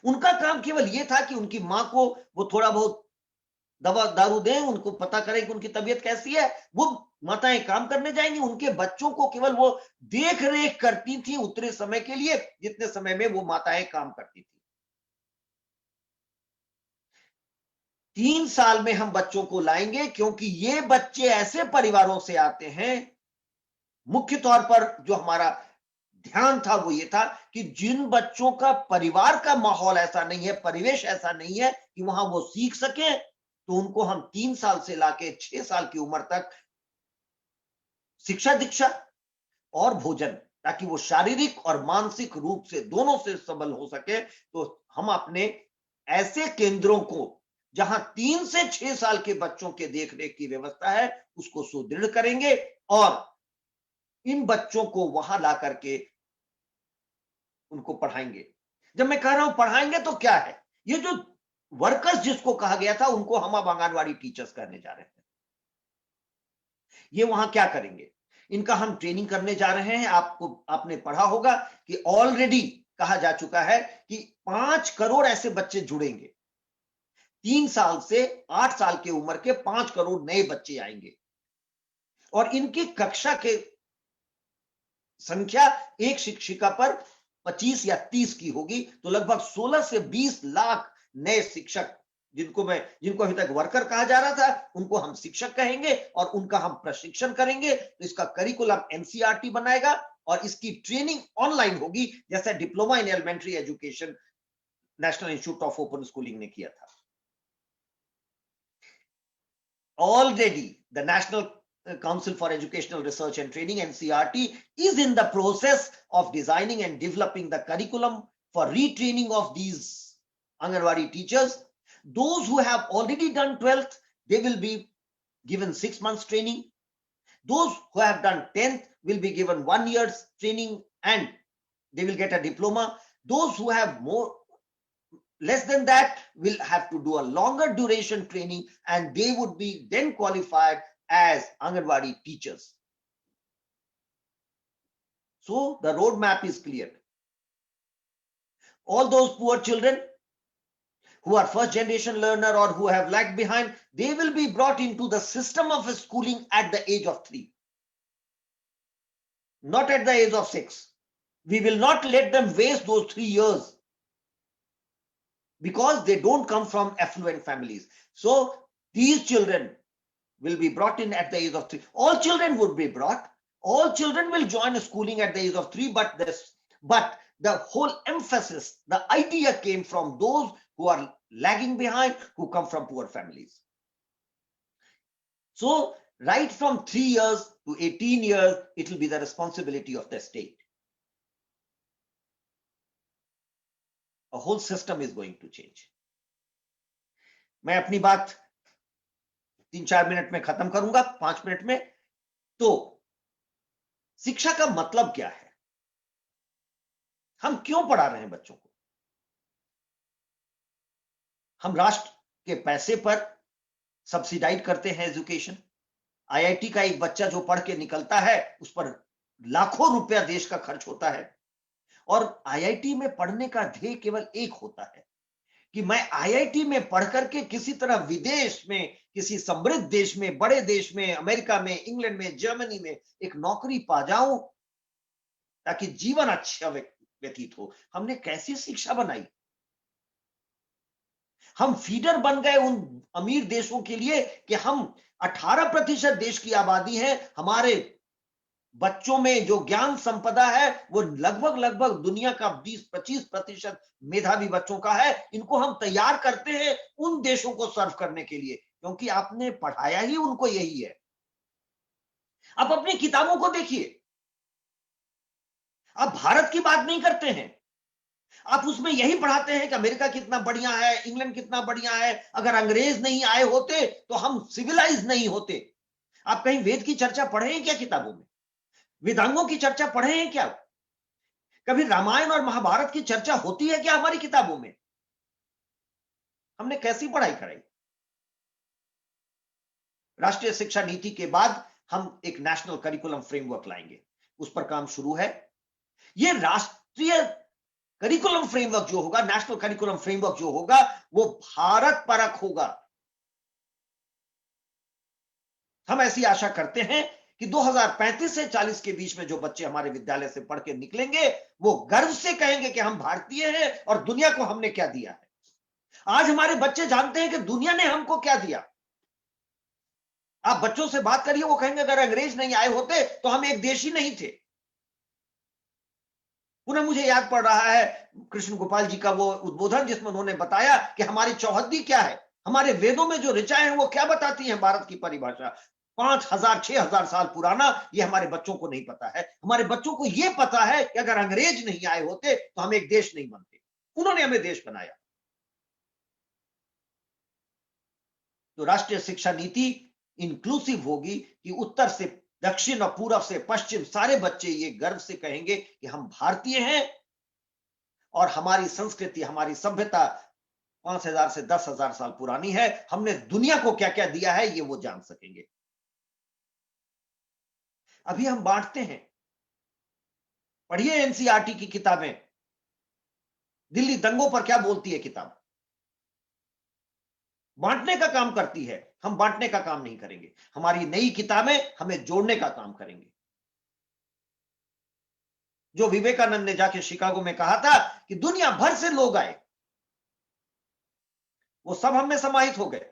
उनका काम केवल यह था कि उनकी मां को वो थोड़ा बहुत दवा दारू दें, उनको पता करें कि उनकी तबीयत कैसी है। वो माताएं काम करने जाएंगी, उनके बच्चों को केवल वो देख रेख करती थी उतने समय के लिए जितने समय में वो माताएं काम करती थी। 3 साल में हम बच्चों को लाएंगे क्योंकि ये बच्चे ऐसे परिवारों से आते हैं, मुख्य तौर पर जो हमारा ध्यान था वो ये था कि जिन बच्चों का परिवार का माहौल ऐसा नहीं है, परिवेश ऐसा नहीं है कि वहां वो सीख सके, तो उनको हम 3 साल से लाके 6 साल की उम्र तक शिक्षा दीक्षा और भोजन, ताकि वो शारीरिक और मानसिक रूप से दोनों से सबल हो सके। तो हम अपने ऐसे केंद्रों को जहां 3 से 6 साल के बच्चों के देखरेख की व्यवस्था है उसको सुदृढ़ करेंगे और इन बच्चों को वहां ला करके उनको पढ़ाएंगे। जब मैं कह रहा हूं पढ़ाएंगे तो क्या है, ये जो वर्कर्स जिसको कहा गया था उनको हम अब आंगनवाड़ी टीचर्स करने जा रहे हैं। ये वहां क्या करेंगे, इनका हम ट्रेनिंग करने जा रहे हैं। आपने पढ़ा होगा कि ऑलरेडी कहा जा चुका है कि 5 करोड़ ऐसे बच्चे जुड़ेंगे। 3 साल से 8 साल की उम्र के 5 करोड़ नए बच्चे आएंगे और इनकी कक्षा के संख्या एक शिक्षिका पर 25 या 30 की होगी। तो लगभग 16 से 20 लाख नए शिक्षक, जिनको अभी तक वर्कर कहा जा रहा था उनको हम शिक्षक कहेंगे और उनका हम प्रशिक्षण करेंगे। तो इसका करिकुलम एनसीईआरटी बनाएगा और इसकी ट्रेनिंग ऑनलाइन होगी, जैसा diploma in elementary education national institute of open schooling ने किया था। Already the National Council for Educational Research and Training, NCERT, is in the process of designing and developing the curriculum for retraining of these Anganwadi teachers. Those who have already done 12th, they will be given 6 months training. Those who have done 10th will be given 1 year's training and they will get a diploma. Those who have less than that will have to do a longer duration training and they would be then qualified as Anganwadi teachers. So the roadmap is clear. All those poor children who are first generation learner or who have lagged behind, they will be brought into the system of schooling at the age of 3, not at the age of 6. We will not let them waste those 3 years because they don't come from affluent families. So these children will be brought in at the age of 3. All children would be brought. All children will join schooling at the age of 3, but the whole emphasis, the idea came from those who are lagging behind, who come from poor families. So right from 3 years to 18 years, it will be the responsibility of the state. A whole system is going to change. मैं अपनी बात 3-4 minute में खत्म करूंगा, 5 minute में। तो शिक्षा का मतलब क्या है, हम क्यों पढ़ा रहे हैं बच्चों को? हम राष्ट्र के पैसे पर सब्सिडाइज करते हैं एजुकेशन। आईआईटी का एक बच्चा जो पढ़ के निकलता है उस पर लाखों रुपया देश का खर्च होता है और आईआईटी में पढ़ने का ध्येय केवल एक होता है कि मैं आईआईटी में पढ़ करके किसी तरह विदेश में, किसी समृद्ध देश में, बड़े देश में, अमेरिका में, इंग्लैंड में, जर्मनी में एक नौकरी पा जाऊं ताकि जीवन अच्छा व्यतीत हो। हमने कैसी शिक्षा बनाई? हम फीडर बन गए उन अमीर देशों के लिए कि हम 18% देश की आबादी है, हमारे बच्चों में जो ज्ञान संपदा है वो लगभग दुनिया का 20-25% मेधावी बच्चों का है। इनको हम तैयार करते हैं उन देशों को सर्व करने के लिए, क्योंकि आपने पढ़ाया ही उनको यही है। आप अपनी किताबों को देखिए, आप भारत की बात नहीं करते हैं, आप उसमें यही पढ़ाते हैं कि अमेरिका कितना बढ़िया है, इंग्लैंड कितना बढ़िया है। अगर अंग्रेज नहीं आए होते तो हम सिविलाइज नहीं होते। आप कहीं वेद की चर्चा पढ़े हैं क्या किताबों में? वेदांगों की चर्चा पढ़े हैं क्या? कभी रामायण और महाभारत की चर्चा होती है क्या हमारी किताबों में? हमने कैसी पढ़ाई कराई? राष्ट्रीय शिक्षा नीति के बाद हम एक नेशनल करिकुलम फ्रेमवर्क लाएंगे, उस पर काम शुरू है। ये राष्ट्रीय करिकुलम फ्रेमवर्क जो होगा, नेशनल करिकुलम फ्रेमवर्क जो होगा, वो भारत परक होगा। हम ऐसी आशा करते हैं कि 2035 से 40 के बीच में जो बच्चे हमारे विद्यालय से पढ़ के निकलेंगे वो गर्व से कहेंगे कि हम भारतीय हैं और दुनिया को हमने क्या दिया है। आज हमारे बच्चे जानते हैं कि दुनिया ने हमको क्या दिया। आप बच्चों से बात करिए, वो कहेंगे अगर अंग्रेज नहीं आए होते तो हम एक देश ही नहीं थे। पुनः मुझे याद पड़ रहा है कृष्ण गोपाल जी का वो उद्बोधन जिसमें उन्होंने बताया कि हमारी चौहद्दी क्या है, हमारे वेदों में जो ऋचाएं हैं वो क्या बताती हैं भारत की परिभाषा। 5000 6000 साल पुराना, ये हमारे बच्चों को नहीं पता है। हमारे बच्चों को ये पता है कि अगर अंग्रेज नहीं आए होते तो हम एक देश नहीं बनते, उन्होंने हमें देश बनाया। तो राष्ट्रीय शिक्षा नीति इंक्लूसिव होगी कि उत्तर से दक्षिण और पूर्व से पश्चिम सारे बच्चे ये गर्व से कहेंगे कि हम भारतीय हैं और हमारी संस्कृति, हमारी सभ्यता 5000 से 10,000 साल पुरानी है। हमने दुनिया को क्या क्या दिया है ये वो जान सकेंगे। अभी हम बांटते हैं, पढ़िए एनसीईआरटी की किताबें, दिल्ली दंगों पर क्या बोलती है किताब, बांटने का काम करती है। हम बांटने का काम नहीं करेंगे, हमारी नई किताबें हमें जोड़ने का काम करेंगे। जो विवेकानंद ने जाके शिकागो में कहा था कि दुनिया भर से लोग आए, वो सब हम में समाहित हो गए।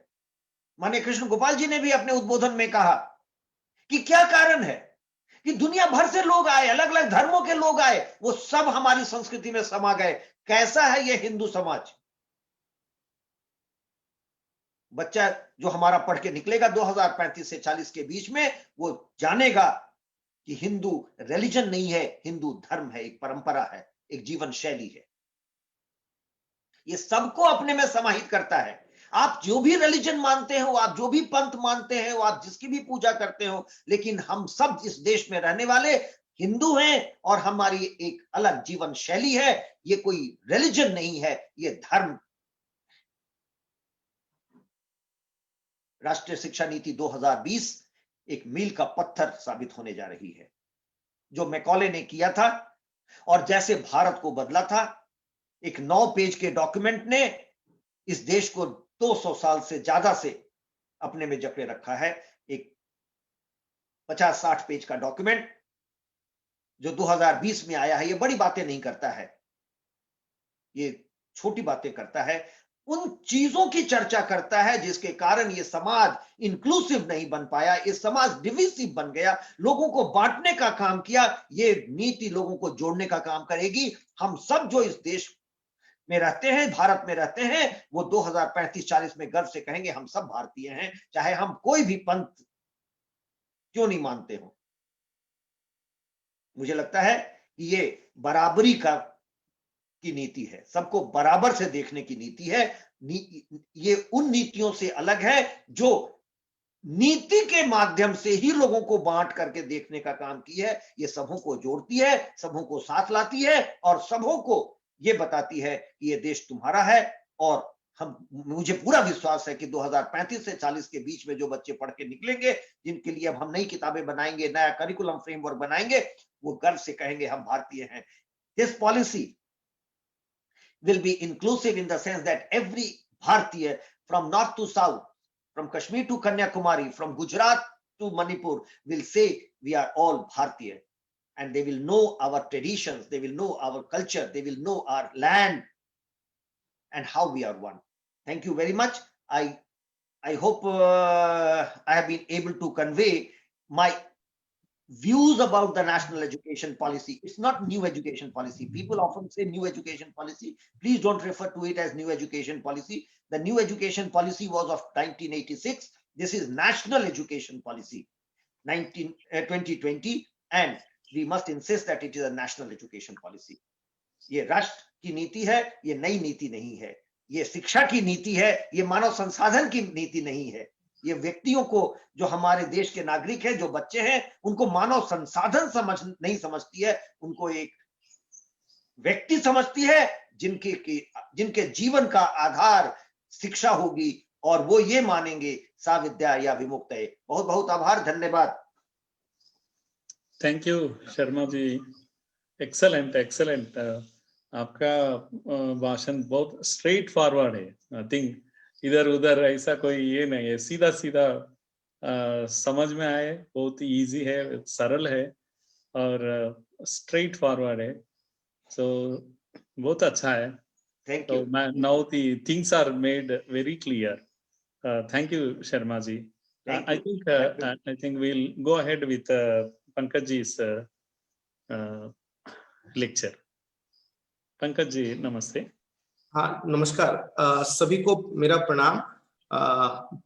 माननीय कृष्ण गोपाल जी ने भी अपने उद्बोधन में कहा कि क्या कारण है कि दुनिया भर से लोग आए, अलग अलग धर्मों के लोग आए, वो सब हमारी संस्कृति में समा गए। कैसा है ये हिंदू समाज? बच्चा जो हमारा पढ़ के निकलेगा 2035 से 40 के बीच में, वो जानेगा कि हिंदू रिलीजन नहीं है, हिंदू धर्म है, एक परंपरा है, एक जीवन शैली है। ये सबको अपने में समाहित करता है। आप जो भी रिलीजन मानते हो, आप जो भी पंथ मानते हो, आप जिसकी भी पूजा करते हो, लेकिन हम सब इस देश में रहने वाले हिंदू हैं और हमारी एक अलग जीवन शैली है। ये कोई रिलीजन नहीं है, ये धर्म। राष्ट्रीय शिक्षा नीति 2020 एक मील का पत्थर साबित होने जा रही है। जो मैकॉले ने किया था और जैसे भारत को बदला था, एक 9 पेज के डॉक्यूमेंट ने इस देश को 200 साल से ज्यादा से अपने में जकड़े रखा है। एक 50-60 पेज का डॉक्यूमेंट जो 2020 में आया है, ये बड़ी बातें नहीं करता है, ये छोटी बातें करता है, उन चीजों की चर्चा करता है जिसके कारण ये समाज इंक्लूसिव नहीं बन पाया, ये समाज डिविसिव बन गया, लोगों को बांटने का काम किया। ये नीति लोगों को जोड़ने का काम करेगी। हम सब जो इस देश में रहते हैं, भारत में रहते हैं, वो 2035-40 में गर्व से कहेंगे हम सब भारतीय हैं, चाहे हम कोई भी पंथ क्यों नहीं मानते हो। मुझे लगता है कि ये बराबरी की नीति है, सबको बराबर से देखने की नीति है। ये उन नीतियों से अलग है जो नीति के माध्यम से ही लोगों को बांट करके देखने का काम की है। ये सबों को जोड़ती है, सबों को साथ लाती है और सबों को ये बताती है कि ये देश तुम्हारा है। और मुझे पूरा विश्वास है कि 2035 से 40 के बीच में जो बच्चे पढ़ के निकलेंगे, जिनके लिए अब हम नई किताबें बनाएंगे, नया करिकुलम फ्रेमवर्क बनाएंगे, वो गर्व से कहेंगे हम भारतीय हैं। This policy will be inclusive in the sense that every Bharatiya from north to south, from Kashmir to Kanyakumari, from Gujarat to Manipur will say we are all Bharatiya, and they will know our traditions, they will know our culture, they will know our land and how we are one. Thank you very much. I hope I have been able to convey my views about the national education policy. It's not new education policy. People often say new education policy. Please don't refer to it as new education policy. The new education policy was of 1986. This is national education policy 2020, and we must insist that it is a national education policy. ये राष्ट्र की नीति है, ये नई नीति नहीं है। ये शिक्षा की नीति है, ये मानव संसाधन की नीति नहीं है। ये व्यक्तियों को, जो हमारे देश के नागरिक हैं, जो बच्चे हैं, उनको मानव संसाधन नहीं समझती है, उनको एक व्यक्ति समझती है जिनके जीवन का आधार शिक्षा होगी और वो ये मानेंगे सा विद्या या विमुक्त है। बहुत बहुत आभार, धन्यवाद। Thank you Sharma ji, excellent excellent. आपका भाषण बहुत स्ट्रेट फॉरवर्ड है। आई थिंक इधर उधर ऐसा कोई ये नहीं है, सीधा सीधा समझ में आए, बहुत ही इजी है, सरल है और स्ट्रेट फॉरवर्ड है। सो बहुत अच्छा है। Thank you. Now the things are made very clear. Thank you Sharma ji. I think we'll go ahead with Pankaj ji's lecture. Pankaj ji नमस्ते। हाँ नमस्कार, सभी को मेरा प्रणाम।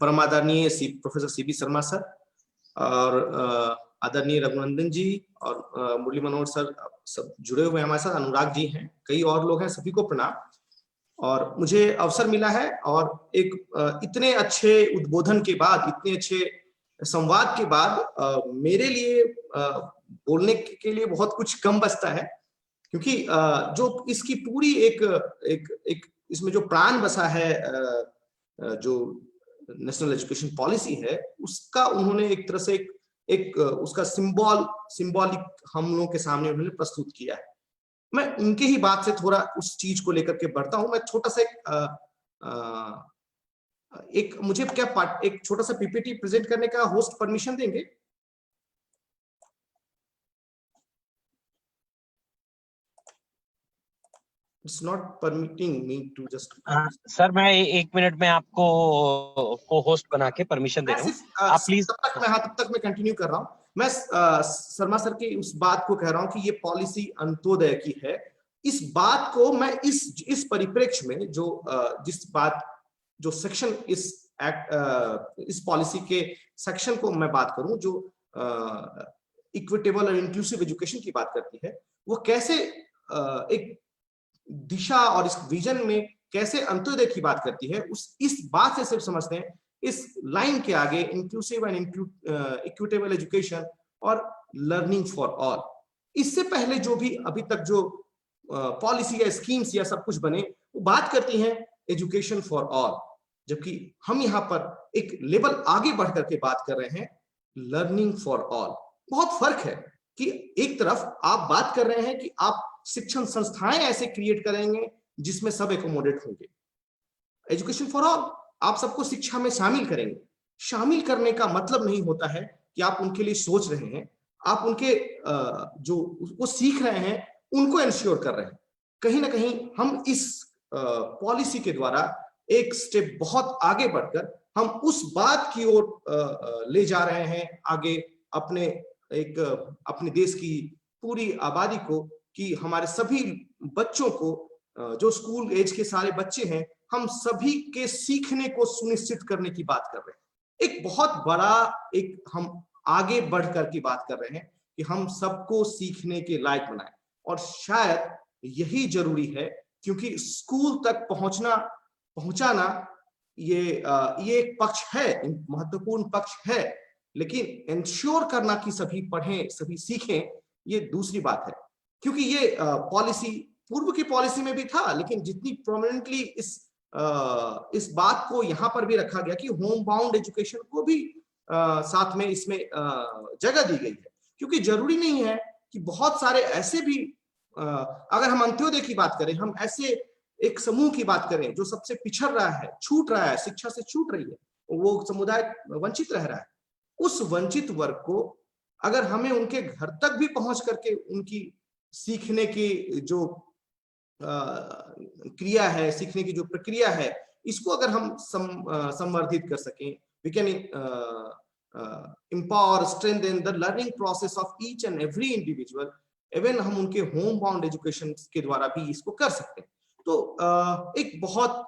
परमादरणीय प्रोफेसर सीबी शर्मा सर और आदरणीय रघुनंदन जी और मुरली मनोहर सर सब जुड़े हुए हैं हमारे साथ, अनुराग जी हैं, कई और लोग हैं, सभी को प्रणाम। और मुझे अवसर मिला है और एक इतने अच्छे उद्बोधन के बाद, इतने अच्छे संवाद के बाद मेरे लिए बोलने के लिए बहुत कुछ कम बचता है, क्योंकि जो इसकी पूरी एक इसमें जो प्राण बसा है, जो नेशनल एजुकेशन पॉलिसी है, उसका उन्होंने एक तरह से एक उसका सिंबॉलिक हम लोगों के सामने उन्होंने प्रस्तुत किया है। मैं उनके ही बात से थोड़ा उस चीज को लेकर के बढ़ता हूं। मैं छोटा सा मुझे क्या एक छोटा सा पीपीटी प्रेजेंट करने का होस्ट परमिशन देंगे? It's not permitting me to just. Sir मैं 1 मिनट में आपको को होस्ट बना के परमिशन दे रहा हूँ, आप प्लीज। तब तक मैं कंटिन्यू कर रहा हूँ। मैं शर्मा सर की उस बात को कह रहा हूँ कि ये पॉलिसी अंत्योदय की है। इस बात को मैं इस परिप्रेक्ष्य में जो सेक्शन इस पॉलिसी के सेक्शन को मैं बात करूं, जो इक्विटेबल और इंक्लूसिव एजुकेशन की बात करती है, वो कैसे एक दिशा और इस विजन में कैसे अंत्योदय की बात करती है, इस बात से सिर्फ समझते हैं। इस लाइन के आगे इंक्लूसिव एंड इक्विटेबल एजुकेशन और लर्निंग फॉर ऑल, इससे पहले जो भी अभी तक जो पॉलिसी या स्कीम्स या सब कुछ बने, वो बात करती हैं एजुकेशन फॉर ऑल, जबकि हम यहाँ पर एक लेवल आगे बढ़ करके बात कर रहे हैं लर्निंग फॉर ऑल। बहुत फर्क है कि एक तरफ आप बात कर रहे हैं कि आप शिक्षण संस्थाएं ऐसे क्रिएट करेंगे जिसमें सब एकोमोडेट होंगे। एजुकेशन फॉर ऑल, आप सबको शिक्षा में शामिल करेंगे। शामिल करने का मतलब नहीं होता है कि आप उनके लिए सोच रहे हैं, आप उनके जो वो सीख रहे हैं उनको इंश्योर कर रहे हैं। कहीं ना कहीं हम इस पॉलिसी के द्वारा एक स्टेप बहुत आगे बढ़कर हम उस बात की ओर ले जा रहे हैं आगे, अपने देश की पूरी आबादी को, कि हमारे सभी बच्चों को, जो स्कूल एज के सारे बच्चे हैं, हम सभी के सीखने को सुनिश्चित करने की बात कर रहे हैं। एक बहुत बड़ा हम आगे बढ़कर की बात कर रहे हैं कि हम सबको सीखने के लायक बनाएं, और शायद यही जरूरी है, क्योंकि स्कूल तक पहुंचाना ये एक पक्ष है, महत्वपूर्ण पक्ष है, लेकिन इंश्योर करना कि सभी पढ़ें, सभी सीखें, ये दूसरी बात है। क्योंकि ये पॉलिसी पूर्व की पॉलिसी में भी था, लेकिन जितनी प्रोमिनेंटली इस बात को यहाँ पर भी रखा गया कि होम बाउंड एजुकेशन को भी साथ में इसमें जगह दी गई है, क्योंकि जरूरी नहीं है कि बहुत सारे ऐसे भी, अगर हम अंत्योदय की बात करें, हम ऐसे एक समूह की बात करें जो सबसे पिछड़ रहा है, छूट रहा है, शिक्षा से छूट रही है, वो समुदाय वंचित रह रहा है, उस वंचित वर्ग को अगर हमें उनके घर तक भी पहुंच करके उनकी सीखने की जो क्रिया है, सीखने की जो प्रक्रिया है, इसको अगर हम संवर्धित कर सकें, we can empower, strengthen the learning process of each and every individual, even हम उनके होम बाउंड एजुकेशन के द्वारा भी इसको कर सकते हैं। तो एक बहुत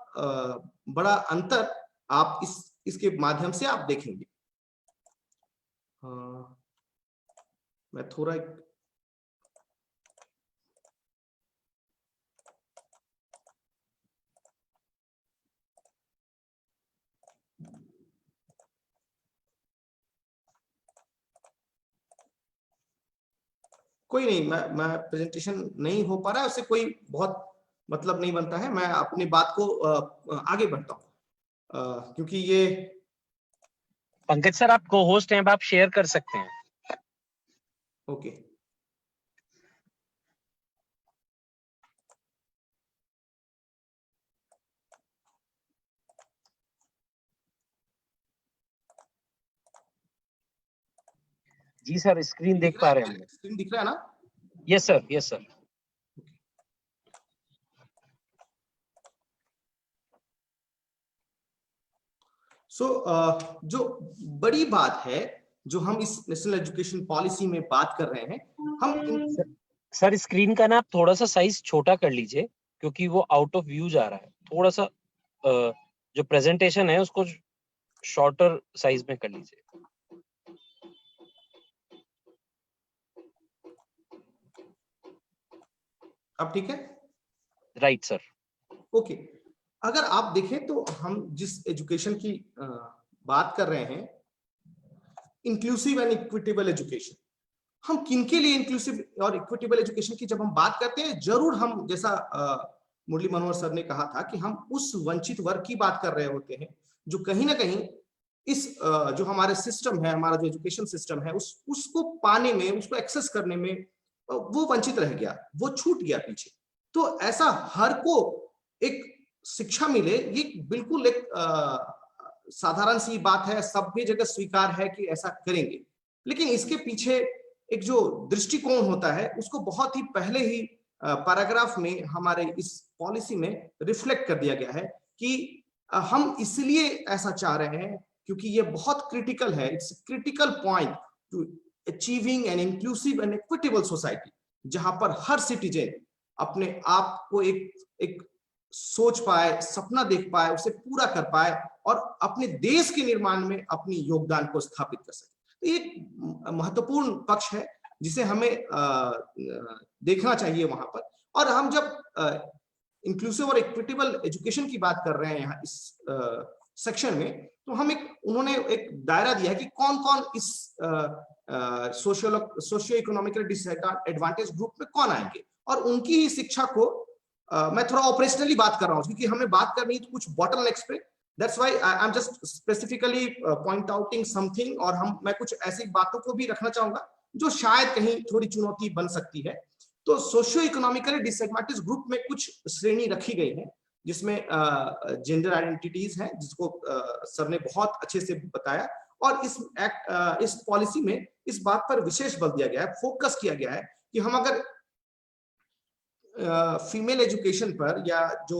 बड़ा अंतर आप इसके माध्यम से आप देखेंगे। मैं थोड़ा कोई नहीं, मैं प्रेजेंटेशन नहीं हो पा रहा है, उससे कोई बहुत मतलब नहीं बनता है। मैं अपनी बात को आगे बढ़ता हूँ, क्योंकि ये पंकज सर आप को होस्ट हैं, आप शेयर कर सकते हैं। ओके जी सर, स्क्रीन देख पा रहे हैं? स्क्रीन दिख रहा है ना? Yes sir, yes sir. So जो बड़ी बात है, जो हम इस नेशनल एजुकेशन पॉलिसी में बात कर रहे हैं, हम सर स्क्रीन का ना आप थोड़ा सा साइज छोटा कर लीजिए, क्योंकि वो आउट ऑफ व्यू जा रहा है। थोड़ा सा जो प्रेजेंटेशन है उसको शॉर्टर साइज में कर लीजिए। अब ठीक है? Right sir. ओके, अगर आप देखें तो हम जिस एजुकेशन की बात कर रहे हैं, इंक्लूसिव एंड इक्विटेबल एजुकेशन, हम किनके लिए इंक्लूसिव और इक्विटेबल एजुकेशन की जब हम बात करते हैं, जरूर हम, जैसा मुरली मनोहर सर ने कहा था, कि हम उस वंचित वर्ग की बात कर रहे होते हैं जो कहीं ना कहीं इस जो हमारे सिस्टम है, हमारा जो एजुकेशन सिस्टम है, उसको पाने में, उसको एक्सेस करने में वो वंचित रह गया, वो छूट गया पीछे। तो ऐसा हर को एक शिक्षा मिले, ये बिल्कुल एक साधारण सी बात है, सभी जगह स्वीकार है कि ऐसा करेंगे। लेकिन इसके पीछे एक जो दृष्टिकोण होता है, उसको बहुत ही पहले ही पैराग्राफ में हमारे इस पॉलिसी में रिफ्लेक्ट कर दिया गया है कि हम इसलिए ऐसा चाह रहे हैं क्योंकि ये बहुत क्रिटिकल है, it's critical point two achieving an inclusive and equitable society, जहां पर हर सिटीजन अपने आप को एक सोच पाए, सपना देख पाए, उसे पूरा कर पाए और अपने देश के निर्माण में अपनी योगदान को स्थापित कर सके। तो ये एक महत्वपूर्ण पक्ष है जिसे हमें देखना चाहिए वहां पर। और हम जब इंक्लूसिव और इक्विटेबल एजुकेशन की बात कर रहे हैं यहाँ इस सेक्शन में, तो हम उन्होंने एक दायरा दिया है कि कौन कौन इस सोशियो इकोनॉमिकल डिसएडवांटेज ग्रुप में कौन आएंगे, और उनकी ही शिक्षा को मैं थोड़ा ऑपरेशनली बात कर रहा हूँ क्योंकि हमें बात करनी है कुछ बॉटलनेक्स पे। That's why I'm just specifically point outing something, और मैं कुछ ऐसी बातों को भी रखना चाहूंगा जो शायद कहीं थोड़ी चुनौती बन सकती है। तो सोशियो इकोनॉमिकली डिसएडवांटेज ग्रुप में कुछ श्रेणी रखी गई है, जिसमें जेंडर आइडेंटिटीज हैं, जिसको सर ने बहुत अच्छे से बताया, और इस पॉलिसी में इस बात पर विशेष बल दिया गया है, फोकस किया गया है कि हम अगर फीमेल एजुकेशन पर या जो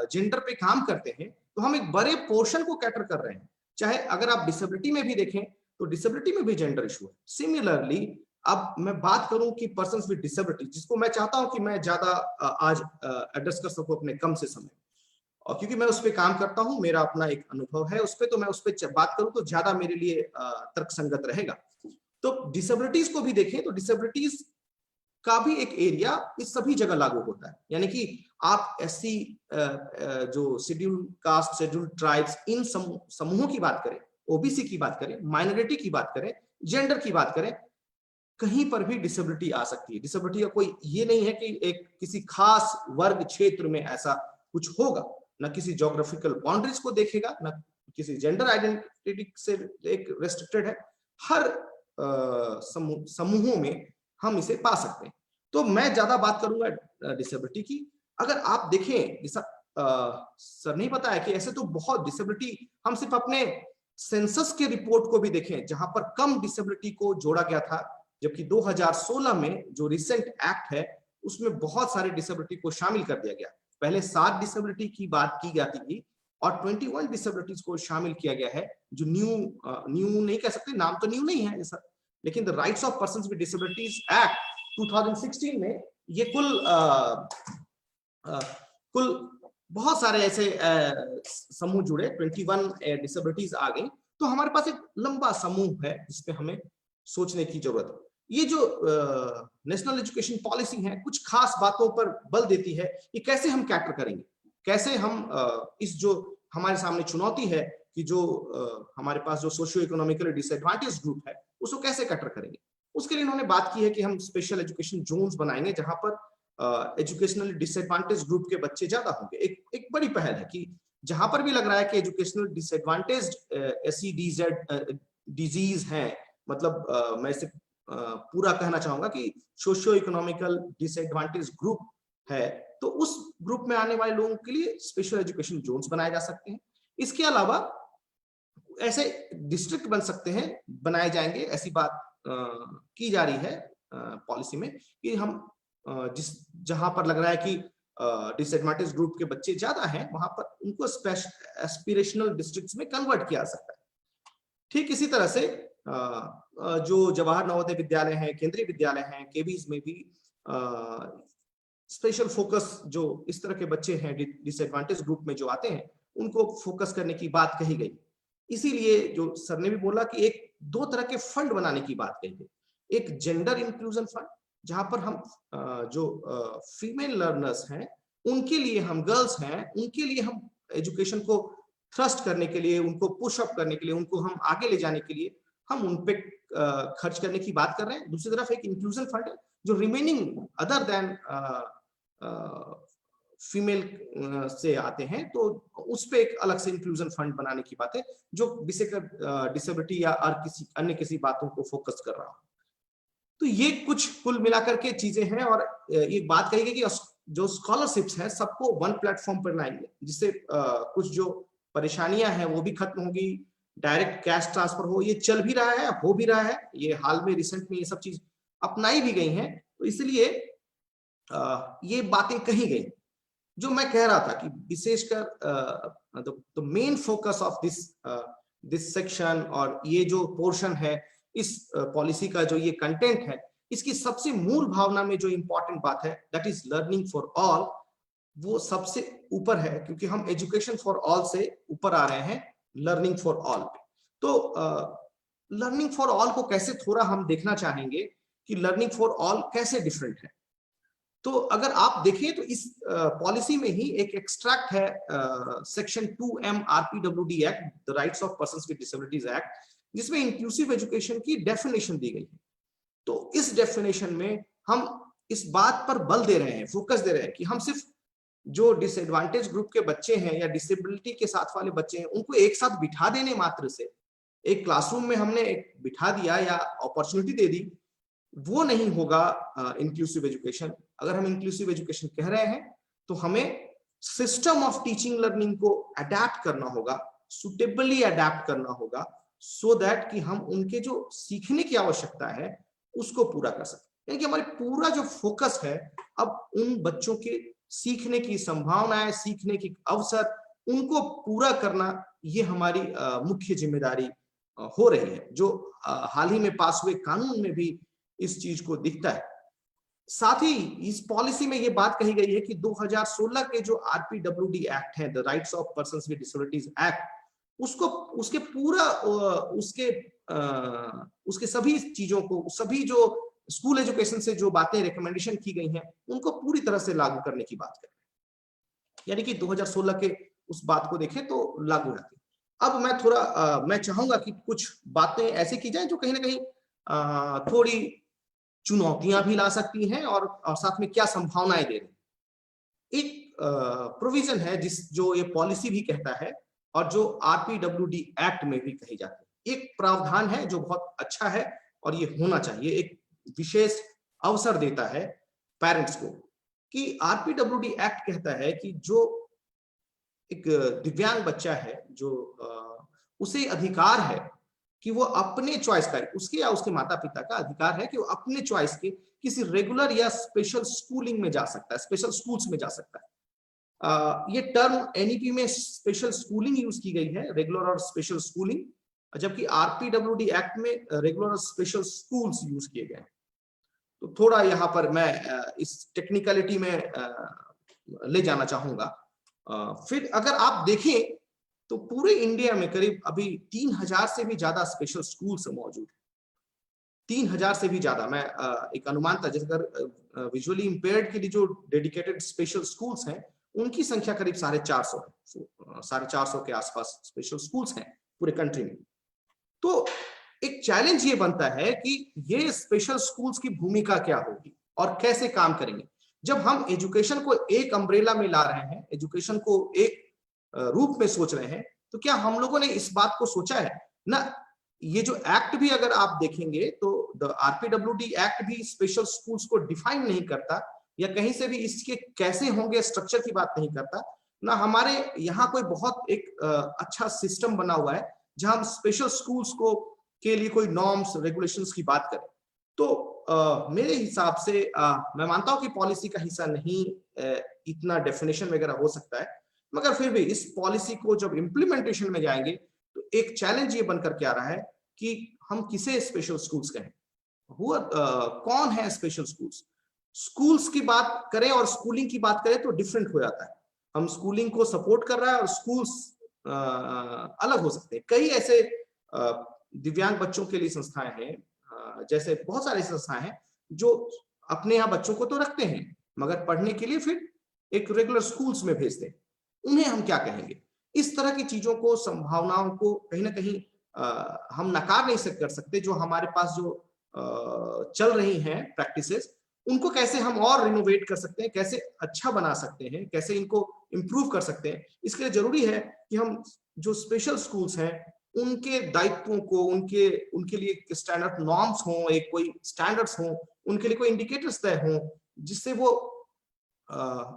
जेंडर पे काम करते हैं, तो हम एक बड़े पोर्शन को कैटर कर रहे हैं। चाहे अगर आप डिसेबिलिटी में भी देखें तो डिसेबिलिटी में भी जेंडर इशू है। सिमिलरली अब मैं बात करूं कि पर्सन्स विद डिसेबिलिटी, जिसको मैं चाहता हूं कि मैं ज्यादा आज एड्रेस कर सकूं अपने कम से समय, और क्योंकि मैं उस पर काम करता हूं, मेरा अपना एक अनुभव है उस पर, तो मैं उस पर बात करूं तो ज्यादा मेरे लिए तर्कसंगत रहेगा। तो डिसेबिलिटीज को भी देखें तो डिसेबिलिटीज का भी एक एरिया इस सभी जगह लागू होता है। यानी कि आप एससी, जो शेड्यूल कास्ट, शेड्यूल ट्राइब्स, इन समूहों की बात करें, ओबीसी की बात करें, माइनॉरिटी की बात करें, जेंडर की बात करें, कहीं पर भी डिसेबिलिटी आ सकती है। डिसेबिलिटी का कोई ये नहीं है कि एक किसी खास वर्ग क्षेत्र में ऐसा कुछ होगा, न किसी ज्योग्राफिकल बाउंड्रीज को देखेगा, न किसी जेंडर आइडेंटिटी से एक रेस्ट्रिक्टेड है। हर समूहों में हम इसे पा सकते हैं। तो मैं ज्यादा बात करूंगा डिसेबिलिटी की। अगर आप देखें, जैसा सर नहीं बताया कि ऐसे तो बहुत डिसेबिलिटी, हम सिर्फ अपने सेंसस के रिपोर्ट को भी देखें जहां पर कम डिसेबिलिटी को जोड़ा गया था, जबकि 2016 में जो रिसेंट एक्ट है उसमें बहुत सारे डिसेबिलिटी को शामिल कर दिया गया। पहले 7 डिसेबिलिटी की बात की जाती थी और 21 डिसेबिलिटीज को शामिल किया गया है, जो न्यू नहीं कह सकते, नाम तो न्यू नहीं है जैसा, लेकिन the rights of persons with disabilities act 2016 में ये कुल बहुत सारे ऐसे समूह जुड़े, 21 डिसेबिलिटीज आ गई। तो हमारे पास एक लंबा समूह है जिसपे हमें सोचने की जरूरत है। ये जो नेशनल एजुकेशन पॉलिसी है कुछ खास बातों पर बल देती है कि कैसे हम कैटर करेंगे, कैसे हम इस जो हमारे सामने चुनौती है कि जो हमारे पास जो सोशियो इकोनॉमिकली डिसएडवांटेज ग्रुप है उसको कैसे कैटर करेंगे। उसके लिए इन्होंने बात की है कि हम स्पेशल एजुकेशन जोन्स बनाएंगे जहां पर एजुकेशनल डिसएडवांटेज ग्रुप के बच्चे ज्यादा होंगे। एक बड़ी पहल है कि जहां पर भी लग रहा है कि एजुकेशनल डिसएडवांटेज डिजीज है, मतलब मैं इसे पूरा कहना चाहूंगा कि सोशियो इकोनॉमिकल डिसएडवांटेज ग्रुप है, तो उस ग्रुप में आने वाले लोगों के लिए स्पेशल एजुकेशन जोन्स बनाए जा सकते हैं। इसके अलावा ऐसे डिस्ट्रिक्ट बन सकते हैं, बनाए जाएंगे, ऐसी बात की जा रही है पॉलिसी में कि हम जहां पर लग रहा है कि डिसएडवांटेज ग्रुप के बच्चे ज्यादा हैं वहां पर उनको एस्पिरेशनल डिस्ट्रिक्ट्स में कन्वर्ट किया जा सकता है। ठीक इसी तरह से जो जवाहर नवोदय विद्यालय हैं, केंद्रीय विद्यालय हैं, केवीज में भी स्पेशल फोकस जो इस तरह के बच्चे हैं डिसएडवांटेज ग्रुप में जो आते हैं उनको फोकस करने की बात कही गई। इसीलिए जो सर ने भी बोला कि एक दो तरह के फंड बनाने की बात कही गई। एक जेंडर इंक्लूजन फंड, जहां पर हम जो फीमेल लर्नर्स हैं उनके लिए, हम गर्ल्स हैं उनके लिए हम एजुकेशन को थ्रस्ट करने के लिए, उनको पुश अप करने के लिए, उनको हम आगे ले जाने के लिए हम उन पे खर्च करने की बात कर रहे हैं। दूसरी तरफ एक इंक्लूजन फंड है जो रिमेनिंग अदर देन फीमेल से आते हैं, तो उस पे एक अलग से इंक्लूजन फंड बनाने की बात है जो बेसिकली डिसेबिलिटी या अन्य किसी बातों को फोकस कर रहा हो। तो ये कुछ कुल मिलाकर के चीजें हैं। और एक बात कही गई कि जो स्कॉलरशिप्स हैं सबको वन प्लेटफॉर्म पर लाएंगे, जिससे कुछ जो परेशानियां हैं वो भी खत्म होगी, डायरेक्ट कैश ट्रांसफर हो, ये चल भी रहा है, हो भी रहा है, ये हाल में रिसेंट में ये सब चीज अपनाई भी गई हैं। तो इसलिए ये बातें कही गई। जो मैं कह रहा था कि विशेषकर the main focus of this section और ये जो पोर्शन है इस पॉलिसी का, जो ये कंटेंट है, इसकी सबसे मूल भावना में जो इंपॉर्टेंट बात है that is learning for all, वो सबसे ऊपर है, क्योंकि हम एजुकेशन फॉर ऑल से ऊपर आ रहे हैं लर्निंग फॉर ऑल पे। तो लर्निंग फॉर ऑल को कैसे थोड़ा हम देखना चाहेंगे कि लर्निंग फॉर ऑल कैसे डिफरेंट है। तो अगर आप देखें तो इस पॉलिसी में ही एक एक्सट्रैक्ट है section 2M RPWD act, the rights of persons with disabilities act, जिसमें इंक्लूसिव एजुकेशन की डेफिनेशन दी गई है। तो इस डेफिनेशन में हम इस बात पर बल दे रहे हैं, फोकस दे रहे हैं कि हम सिर्फ जो डिसएडवांटेज ग्रुप के बच्चे हैं या डिसेबिलिटी के साथ वाले बच्चे हैं उनको एक साथ बिठा देने मात्र से, एक क्लासरूम में हमने एक बिठा दिया या अपॉर्चुनिटी दे दी, वो नहीं होगा इंक्लूसिव एजुकेशन। अगर हम इंक्लूसिव एजुकेशन कह रहे हैं तो हमें सिस्टम ऑफ टीचिंग लर्निंग को अडेप्ट करना होगा, सुटेबली अडेप्ट करना होगा, सो दैट कि हम उनके जो सीखने की आवश्यकता है उसको पूरा कर सकें। यानी कि हमारी पूरा जो फोकस है अब उन बच्चों के सीखने की संभावनाएं, सीखने की अवसर, उनको पूरा करना, ये हमारी मुख्य जिम्मेदारी हो रही है, जो हाल ही में पास हुए कानून में भी इस चीज को दिखता है। साथ ही इस पॉलिसी में ये बात कही गई है कि 2016 के जो RPWD एक्ट है, the rights of persons with disabilities act, उसको उसके पूरा उसके सभी चीजों को, सभी जो स्कूल एजुकेशन से जो बातें रिकमेंडेशन की गई हैं उनको पूरी तरह से लागू करने की बात करें। यानी कि 2016 के उस बात को देखें तो लागू रहती। अब मैं थोड़ा मैं चाहूंगा कि कुछ बातें ऐसे की जाए जो कहीं ना कहीं थोड़ी चुनौतियां भी ला सकती हैं और साथ में क्या संभावनाएं दे रही। एक प्रोविजन है जो ये पॉलिसी भी कहता है और जो RPWD एक्ट में भी कही जाती है। एक प्रावधान है जो बहुत अच्छा है और ये होना चाहिए, एक विशेष अवसर देता है पेरेंट्स को, कि RPWD एक्ट कहता है कि जो एक दिव्यांग बच्चा है, जो उसे अधिकार है कि वो अपने चॉइस का, उसके या उसके माता पिता का अधिकार है कि वो अपने चॉइस के किसी रेगुलर या स्पेशल स्कूलिंग में जा सकता है, स्पेशल स्कूल्स में जा सकता है। ये टर्म NEP में स्पेशल स्कूलिंग यूज की गई है, रेगुलर और स्पेशल स्कूलिंग, जबकि RPWD एक्ट में रेगुलर और स्पेशल स्कूल्स यूज किए गए। तो थोड़ा यहाँ पर मैं इस टेक्निकलिटी में ले जाना चाहूंगा। फिर अगर आप देखें तो पूरे इंडिया में करीब अभी 3000 से भी ज्यादा स्पेशल स्कूल्स मौजूद हैं, 3000 से भी ज्यादा। मैं एक अनुमान था, जैसे अगर विजुअली इंपेयर्ड के लिए जो डेडिकेटेड स्पेशल स्कूल्स हैं उनकी संख्या करीब 450 के आसपास स्पेशल स्कूल्स हैं पूरे कंट्री में। तो एक चैलेंज ये बनता है कि ये स्पेशल स्कूल्स की भूमिका क्या होगी और कैसे काम करेंगे। जब हम एजुकेशन को एक अम्ब्रेला में ला रहे हैं, एजुकेशन को एक रूप में सोच रहे हैं, तो क्या हम लोगों ने इस बात को सोचा है ना। ये जो एक्ट भी अगर आप देखेंगे तो द RPWD एक्ट भी स्पेशल स्कूल्स को डिफाइन नहीं करता या कहीं से भी इसके कैसे होंगे स्ट्रक्चर की बात नहीं करता ना। हमारे यहाँ कोई बहुत एक अच्छा सिस्टम बना हुआ है जहां हम स्पेशल स्कूल्स को के लिए कोई नॉर्म्स रेगुलेशंस की बात करें। तो मेरे हिसाब से मैं मानता हूं कि पॉलिसी का हिस्सा नहीं इतना डेफिनेशन वगैरह हो सकता है, मगर फिर भी इस पॉलिसी को जब इम्प्लीमेंटेशन में जाएंगे तो एक चैलेंज ये बनकर के आ रहा है कि हम किसे स्पेशल स्कूल्स कहें, कौन है स्पेशल स्कूल्स। स्कूल्स की बात करें और स्कूलिंग की बात करें तो डिफरेंट हो जाता है। हम स्कूलिंग को सपोर्ट कर रहा है और स्कूल्स अलग हो सकते हैं। कई ऐसे दिव्यांग बच्चों के लिए संस्थाएं हैं, जैसे बहुत सारी संस्थाएं हैं जो अपने यहाँ बच्चों को तो रखते हैं मगर पढ़ने के लिए फिर एक रेगुलर स्कूल्स में भेजते हैं। उन्हें हम क्या कहेंगे? इस तरह की चीजों को, संभावनाओं को कहीं ना कहीं हम नकार नहीं कर सकते। जो हमारे पास जो चल रही हैं प्रैक्टिसेस, उनको कैसे हम और रिनोवेट कर सकते हैं, कैसे अच्छा बना सकते हैं, कैसे इनको इम्प्रूव कर सकते हैं। इसके लिए जरूरी है कि हम जो स्पेशल स्कूल्स हैं उनके दायित्वों को, उनके लिए स्टैंडर्ड नॉर्म्स हों, एक कोई स्टैंडर्ड्स हों, उनके लिए कोई इंडिकेटर्स तय हों, जिससे वो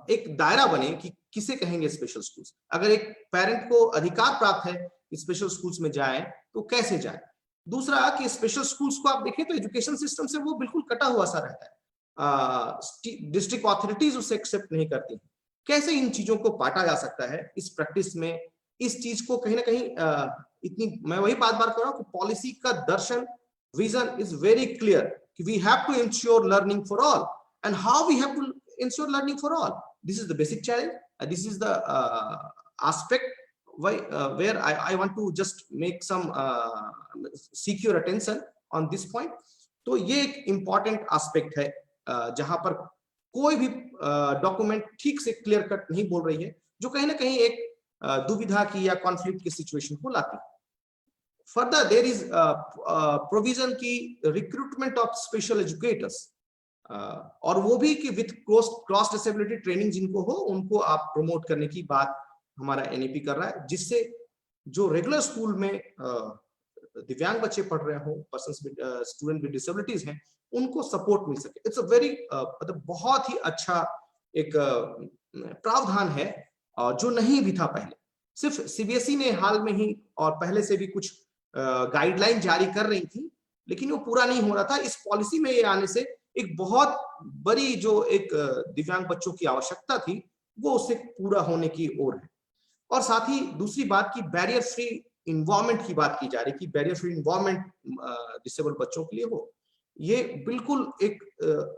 एक दायरा बने कि किसे कहेंगे स्पेशल स्कूल्स। अगर एक पेरेंट को अधिकार प्राप्त है कि स्पेशल स्कूल्स में जाए तो कैसे जाए। दूसरा कि स्पेशल स्कूल्स को आप देखें तो एजुकेशन सिस्टम से वो बिल्कुल कटा हुआ सा रहता है। डिस्ट्रिक्ट अथॉरिटीज उसे एक्सेप्ट नहीं करती। कैसे इन चीजों को बांटा जा सकता है इस प्रैक्टिस में? इस चीज को कहीं ना कहीं इतनी, मैं वही बात कर रहा हूँ कि पॉलिसी का दर्शन, विजन इज वेरी क्लियर कि we have to ensure learning for all. And how we have to ensure learning for all? This is the basic challenge. This is the aspect where I want to just make some seek your attention on this point. तो ये एक important aspect है जहां पर कोई भी document ठीक से क्लियर कट नहीं बोल रही है, जो कहीं ना कहीं एक दुविधा की या कॉन्फ्लिक्ट की सिचुएशन को लाती है। फर्दर देयर इज प्रोविजन की रिक्रूटमेंट ऑफ स्पेशल एजुकेटर्स, और वो भी कि विथ क्रॉस डिसेबिलिटी ट्रेनिंग जिनको हो उनको आप प्रमोट करने की बात हमारा एनईपी कर रहा है, जिससे जो रेगुलर स्कूल में दिव्यांग बच्चे पढ़ रहे हो, पर्सन्स स्टूडेंट विद डिसेबिलिटीज हैं, उनको सपोर्ट मिल सके। इट्स अ वेरी मतलब बहुत ही अच्छा एक प्रावधान है जो नहीं भी था पहले। सिर्फ सीबीएसई ने हाल में ही और पहले से भी कुछ गाइडलाइन जारी कर रही थी, लेकिन वो पूरा नहीं हो रहा था। इस पॉलिसी में ये आने से एक बहुत बड़ी जो एक दिव्यांग बच्चों की आवश्यकता थी वो उससे पूरा होने की ओर है। और साथ ही दूसरी बात की बैरियर फ्री इन्वायरमेंट की बात की जा रही, कि बैरियर फ्री इन्वायरमेंट डिसेबल बच्चों के लिए हो। ये बिल्कुल एक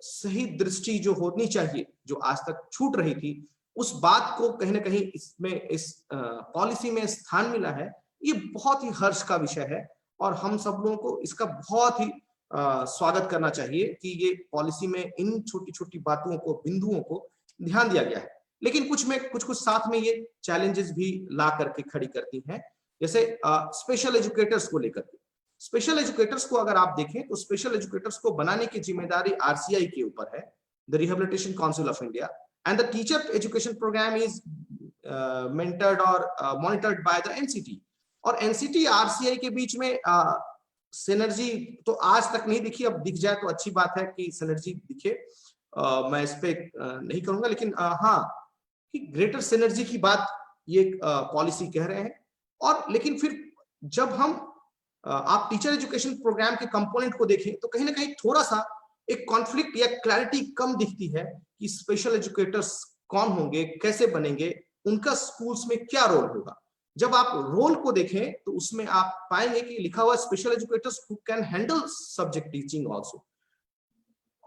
सही दृष्टि जो होनी चाहिए, जो आज तक छूट रही थी, उस बात को कहीं ना कहीं इसमें इस पॉलिसी में स्थान मिला है। ये बहुत ही हर्ष का विषय है और हम सब लोगों को इसका बहुत ही स्वागत करना चाहिए कि ये पॉलिसी में इन छोटी छोटी बातों को, बिंदुओं को ध्यान दिया गया है। लेकिन कुछ साथ में ये चैलेंजेस भी ला करके खड़ी करती हैं, जैसे स्पेशल एजुकेटर्स को लेकर के। स्पेशल एजुकेटर्स को अगर आप देखें तो स्पेशल एजुकेटर्स को बनाने की जिम्मेदारी आरसीआई के ऊपर है, the rehabilitation council of India, and the teacher education programme is mentored और मॉनिटर्ड बाय द एनसीटी। और एनसीटी आरसीआई के बीच में सिनर्जी तो आज तक नहीं दिखी, अब दिख जाए तो अच्छी बात है कि सिनर्जी दिखे। मैं इस पे नहीं करूंगा, लेकिन हाँ कि ग्रेटर सिनर्जी की बात ये पॉलिसी कह रहे हैं। और लेकिन फिर जब हम आप टीचर एजुकेशन प्रोग्राम के कंपोनेंट को देखें तो कहीं ना कहीं थोड़ा सा एक कॉन्फ्लिक्ट या क्लैरिटी कम दिखती है कि स्पेशल एजुकेटर्स कौन होंगे, कैसे बनेंगे, उनका स्कूल्स में क्या रोल होगा। जब आप रोल को देखें तो उसमें आप पाएंगे कि लिखा हुआ special educators who can handle subject teaching also.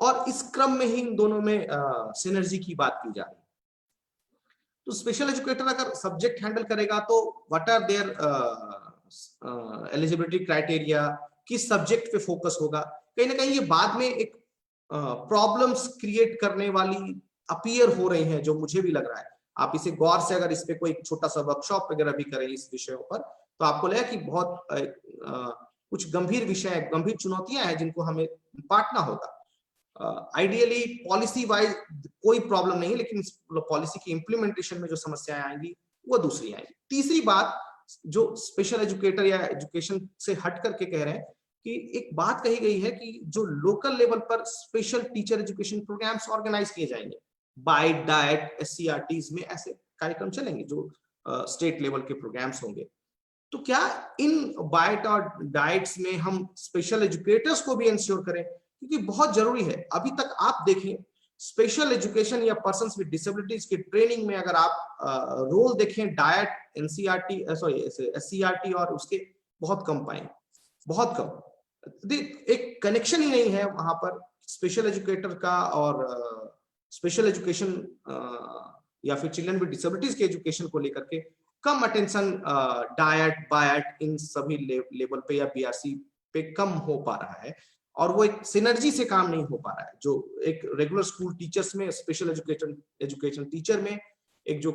और इस क्रम में ही इन दोनों में सिनर्जी की बात की जा रही है। तो स्पेशल एजुकेटर अगर सब्जेक्ट हैंडल करेगा तो what are their eligibility criteria, किस सब्जेक्ट पे फोकस होगा, कहीं ना कहीं ये बाद में एक प्रॉब्लम्स क्रिएट करने वाली अपीयर हो रही हैं, जो मुझे भी लग रहा है। आप इसे गौर से अगर इस पे कोई छोटा सा वर्कशॉप वगैरह भी करें इस विषयों पर, तो आपको लगेगा कि बहुत कुछ गंभीर विषय, गंभीर चुनौतियां हैं जिनको हमें बांटना होगा। आइडियली पॉलिसी वाइज कोई प्रॉब्लम नहीं है, लेकिन पॉलिसी की इंप्लीमेंटेशन में जो समस्याएं आएंगी वो दूसरी आएंगी। तीसरी बात जो स्पेशल एजुकेटर या एजुकेशन से हट करके कह रहे हैं कि एक बात कही गई है कि जो लोकल लेवल पर special teacher education programmes organise किए जाएंगे, बाइट, डाइट, एससीईआरटीज में ऐसे कार्यक्रम चलेंगे जो स्टेट लेवल के प्रोग्राम्स होंगे। तो क्या इन बाइट और डाइट्स में हम स्पेशल एजुकेटर्स को भी इंश्योर करें, क्योंकि बहुत जरूरी है। अभी तक आप देखें स्पेशल एजुकेशन या पर्सन्स विद डिसेबिलिटीज की ट्रेनिंग में अगर आप रोल देखें, डाइट, एनसीईआरटी, सॉरी एससीईआरटी और उसके बहुत कम पाएंगे, बहुत कम। एक कनेक्शन ही नहीं है वहां पर स्पेशल एजुकेटर का और स्पेशल एजुकेशन या फिर चिल्ड्रन विद डिसेबिलिटीज के एजुकेशन को लेकर के कम अटेंशन डायट बायट इन सभी लेवल पे या बीआरसी पे कम हो पा रहा है, और वो एक सिनर्जी से काम नहीं हो पा रहा है। जो एक रेगुलर स्कूल टीचर्स में, स्पेशल एजुकेशन टीचर में एक जो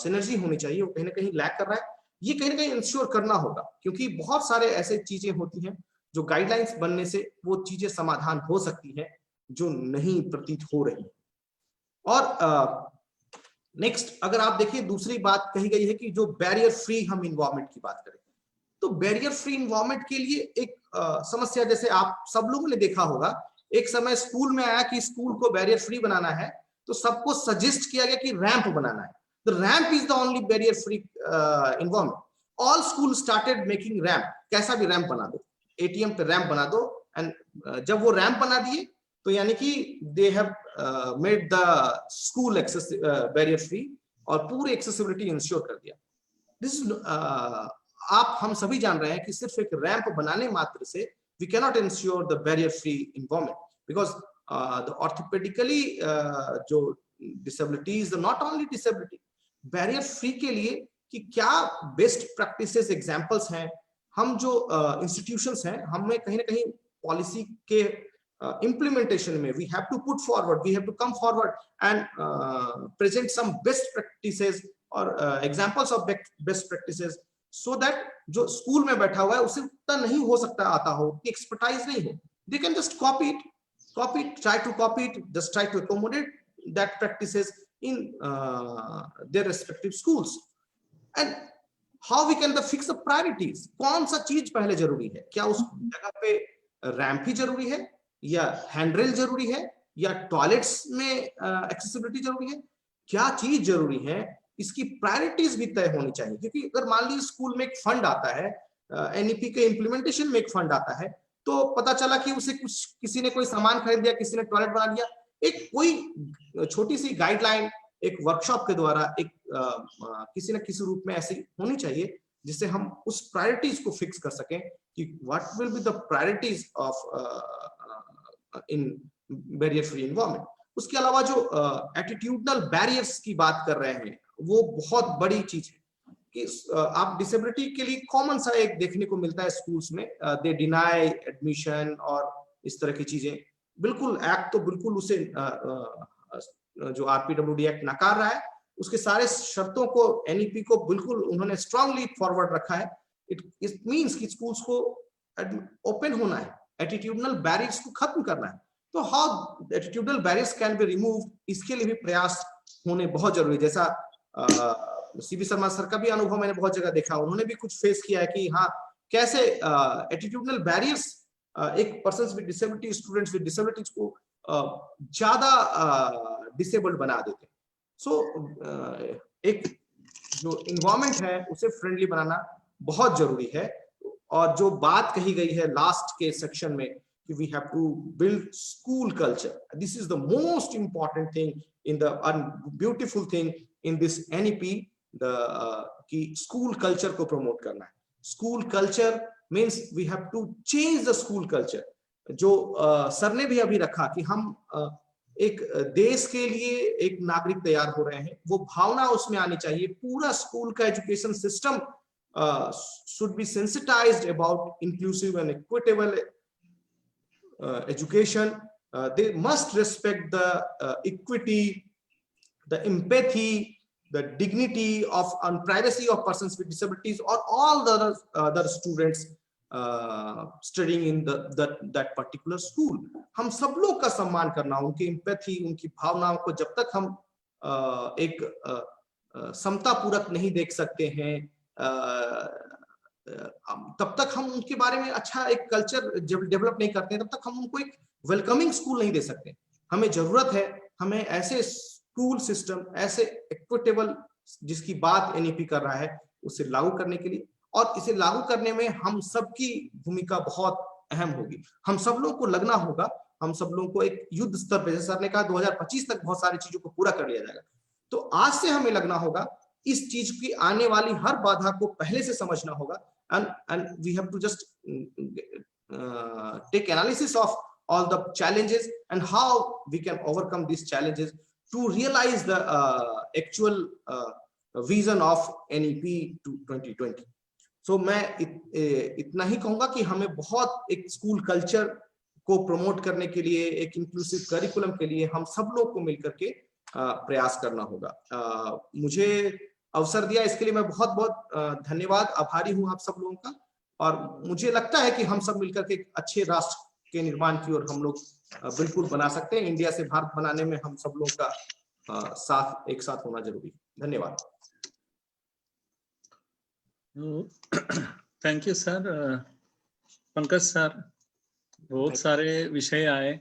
सिनर्जी होनी चाहिए, वो कहीं ना कहीं लैक कर रहा है। ये कहीं ना कहीं इंश्योर करना होगा, क्योंकि बहुत सारे ऐसे चीजें होती हैं जो गाइडलाइंस बनने से वो चीजें समाधान हो सकती हैं जो नहीं प्रतीत हो रही है। और नेक्स्ट अगर आप देखिए, दूसरी बात कही गई है कि जो बैरियर फ्री हम इन्वायरमेंट की बात करें, तो बैरियर फ्री इन्वायरमेंट के लिए एक समस्या, जैसे आप सब लोगों ने देखा होगा, एक समय स्कूल में आया कि स्कूल को बैरियर फ्री बनाना है, तो सबको सजेस्ट किया गया कि रैंप बनाना है। The ramp is the only barrier free environment. All school started making ramp, कैसा भी रैंप बना दो, एटीएम पे रैंप बना दो, एंड जब वो रैंप बना दिए तो यानी कि they have made the school access barrier free, और पूरी एक्सेसिबिलिटी इंश्योर कर दिया। दिस आप हम सभी जान रहे हैं कि सिर्फ एक रैंप बनाने मात्र से we cannot insure the barrier free environment, because the orthopaedically जो disabilities, not only disability, barrier free के लिए कि क्या बेस्ट प्रैक्टिसेस एग्जांपल्स हैं, हम जो इंस्टीट्यूशंस हैं, हमें कहीं ना कहीं पॉलिसी के implementation में we have to put forward, we have to come forward and present some best practices or examples of best practices, so that जो स्कूल में बैठा हुआ है उसे उतना नहीं हो सकता आता हो, उतनी एक्सपर्टाइज नहीं हो, they can just copy it, try to copy it, just try to accommodate that practices in their respective schools. And how we can fix the priorities, कौन सा चीज पहले जरूरी है, क्या उस जगह पे रैंप ही जरूरी है, या हैंडरेल जरूरी है, या टॉयलेट्स में एक्सेसिबिलिटी जरूरी है, क्या चीज जरूरी है, इसकी प्रायोरिटीज भी तय होनी चाहिए। क्योंकि अगर मान लीजिए स्कूल में एक फंड आता है, एनईपी के इम्प्लीमेंटेशन में एक फंड आता है, तो पता चला कि उसे कुछ किसी ने कोई सामान खरीद दिया, किसी ने टॉयलेट बना दिया, एक कोई छोटी सी गाइडलाइन एक वर्कशॉप के द्वारा एक किसी न किसी रूप में ऐसी होनी चाहिए जिससे हम उस प्रायोरिटीज को फिक्स कर सकें कि what will be the priorities of in barrier free environment. उसके अलावा जो एटीट्यूडनल बैरियर्स की बात कर रहे हैं, वो बहुत बड़ी चीज है कि आप डिसेबिलिटी के लिए कॉमन सा एक देखने को मिलता है स्कूल्स में, दे डिनाई एडमिशन और इस तरह की चीजें। बिल्कुल एक्ट तो बिल्कुल उसे जो आरपीडब्ल्यूडी एक्ट नकार रहा है, उसके सारे शर्तों को एनईपी को बिल्कुल उन्होंने स्ट्रांगली फॉरवर्ड रखा है। इट मींस कि स्कूल्स को ओपन होना है, एटीट्यूडनल बैरियर्स को खत्म करना है। तो how attitudinal barriers can be removed, इसके लिए भी प्रयास होने बहुत जरूरी है। जैसा सीबी शर्मा सर का भी अनुभव मैंने बहुत जगह देखा, उन्होंने भी कुछ फेस किया है कि हाँ कैसे एटीट्यूडनल बैरियर्स एक person with disability, students with disabilities को ज्यादा डिसेबल्ड बना देते हैं। सो एक जो इन्वायरमेंट है उसे फ्रेंडली बनाना बहुत जरूरी है। और जो बात कही गई है लास्ट के सेक्शन में कि we have to build school culture, this is the most important thing in the beautiful thing in this NEP, कि स्कूल कल्चर को प्रमोट करना है। School culture means we have to change the school culture. जो sir ने भी अभी रखा कि हम एक देश के लिए एक नागरिक तैयार हो रहे हैं, वो भावना उसमें आनी चाहिए। पूरा स्कूल का education system should be sensitized about inclusive and equitable education. They must respect the equity, the empathy, the dignity of and privacy of persons with disabilities, or all the other students studying in that particular school. हम सब लोग का सम्मान करना, उनकी empathy, उनकी भावनाओं को जब तक हम एक समता पूरक नहीं देख सकते हैं, तब तक हम उनके बारे में अच्छा एक कल्चर डेवलप नहीं करते हैं, तब तक हम उनको एक वेलकमिंग स्कूल नहीं दे सकते। हमें जरूरत है, हमें ऐसे स्कूल सिस्टम, ऐसे इक्विटेबल जिसकी बात एनईपी कर रहा है, उसे लागू करने के लिए। और इसे लागू करने में हम सबकी भूमिका बहुत अहम होगी। हम सब लोगों को लगना होगा, हम सब लोगों को एक युद्ध स्तर पर, जैसे सर ने कहा 2025 तक बहुत सारी चीजों को पूरा कर लिया जाएगा, तो आज से हमें लगना होगा, इस चीज की आने वाली हर बाधा को पहले से समझना होगा। And we have to just take analysis of all the challenges and how we can overcome these challenges to realize the actual vision of NEP to 2020. So मैं इतना ही कहूंगा कि हमें बहुत एक स्कूल कल्चर को प्रमोट करने के लिए, एक इंक्लूसिव करिकुलम के लिए हम सब लोग को मिलकर के प्रयास करना होगा। मुझे अवसर दिया इसके लिए मैं बहुत बहुत धन्यवाद, आभारी हूं आप सब लोगों का। और मुझे लगता है कि हम सब मिलकर के एक अच्छे राष्ट्र के निर्माण की ओर हम लोग बिल्कुल बना सकते हैं। इंडिया से भारत बनाने में हम सब लोगों का साथ एक साथ होना जरूरी है। धन्यवाद। Thank you sir. Pankaj sir, बहुत सारे विषय आए,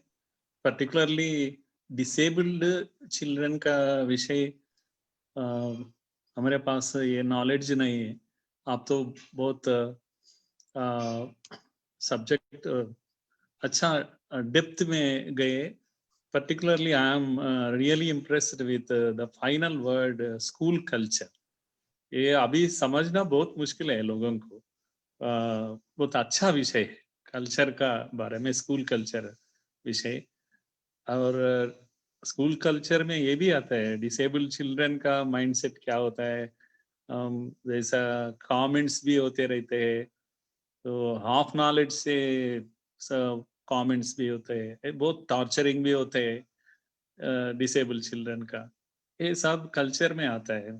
पर्टिकुलरली डिसेबल्ड चिल्ड्रन का विषय हमारे पास ये नॉलेज नहीं है। आप तो बहुत सब्जेक्ट अच्छा डेप्थ में गए। particularly I am really impressed with the final word school culture. ये अभी समझना बहुत मुश्किल है लोगों को। बहुत अच्छा विषय है कल्चर का बारे में, स्कूल कल्चर विषय। और स्कूल कल्चर में ये भी आता है डिसेबल्ड चिल्ड्रन का माइंडसेट क्या होता है, जैसा कमेंट्स भी होते रहते हैं, तो हाफ नॉलेज से सब कमेंट्स भी होते हैं, बहुत टॉर्चरिंग भी होते हैं डिसेबल्ड चिल्ड्रन का। ये सब कल्चर में आता है।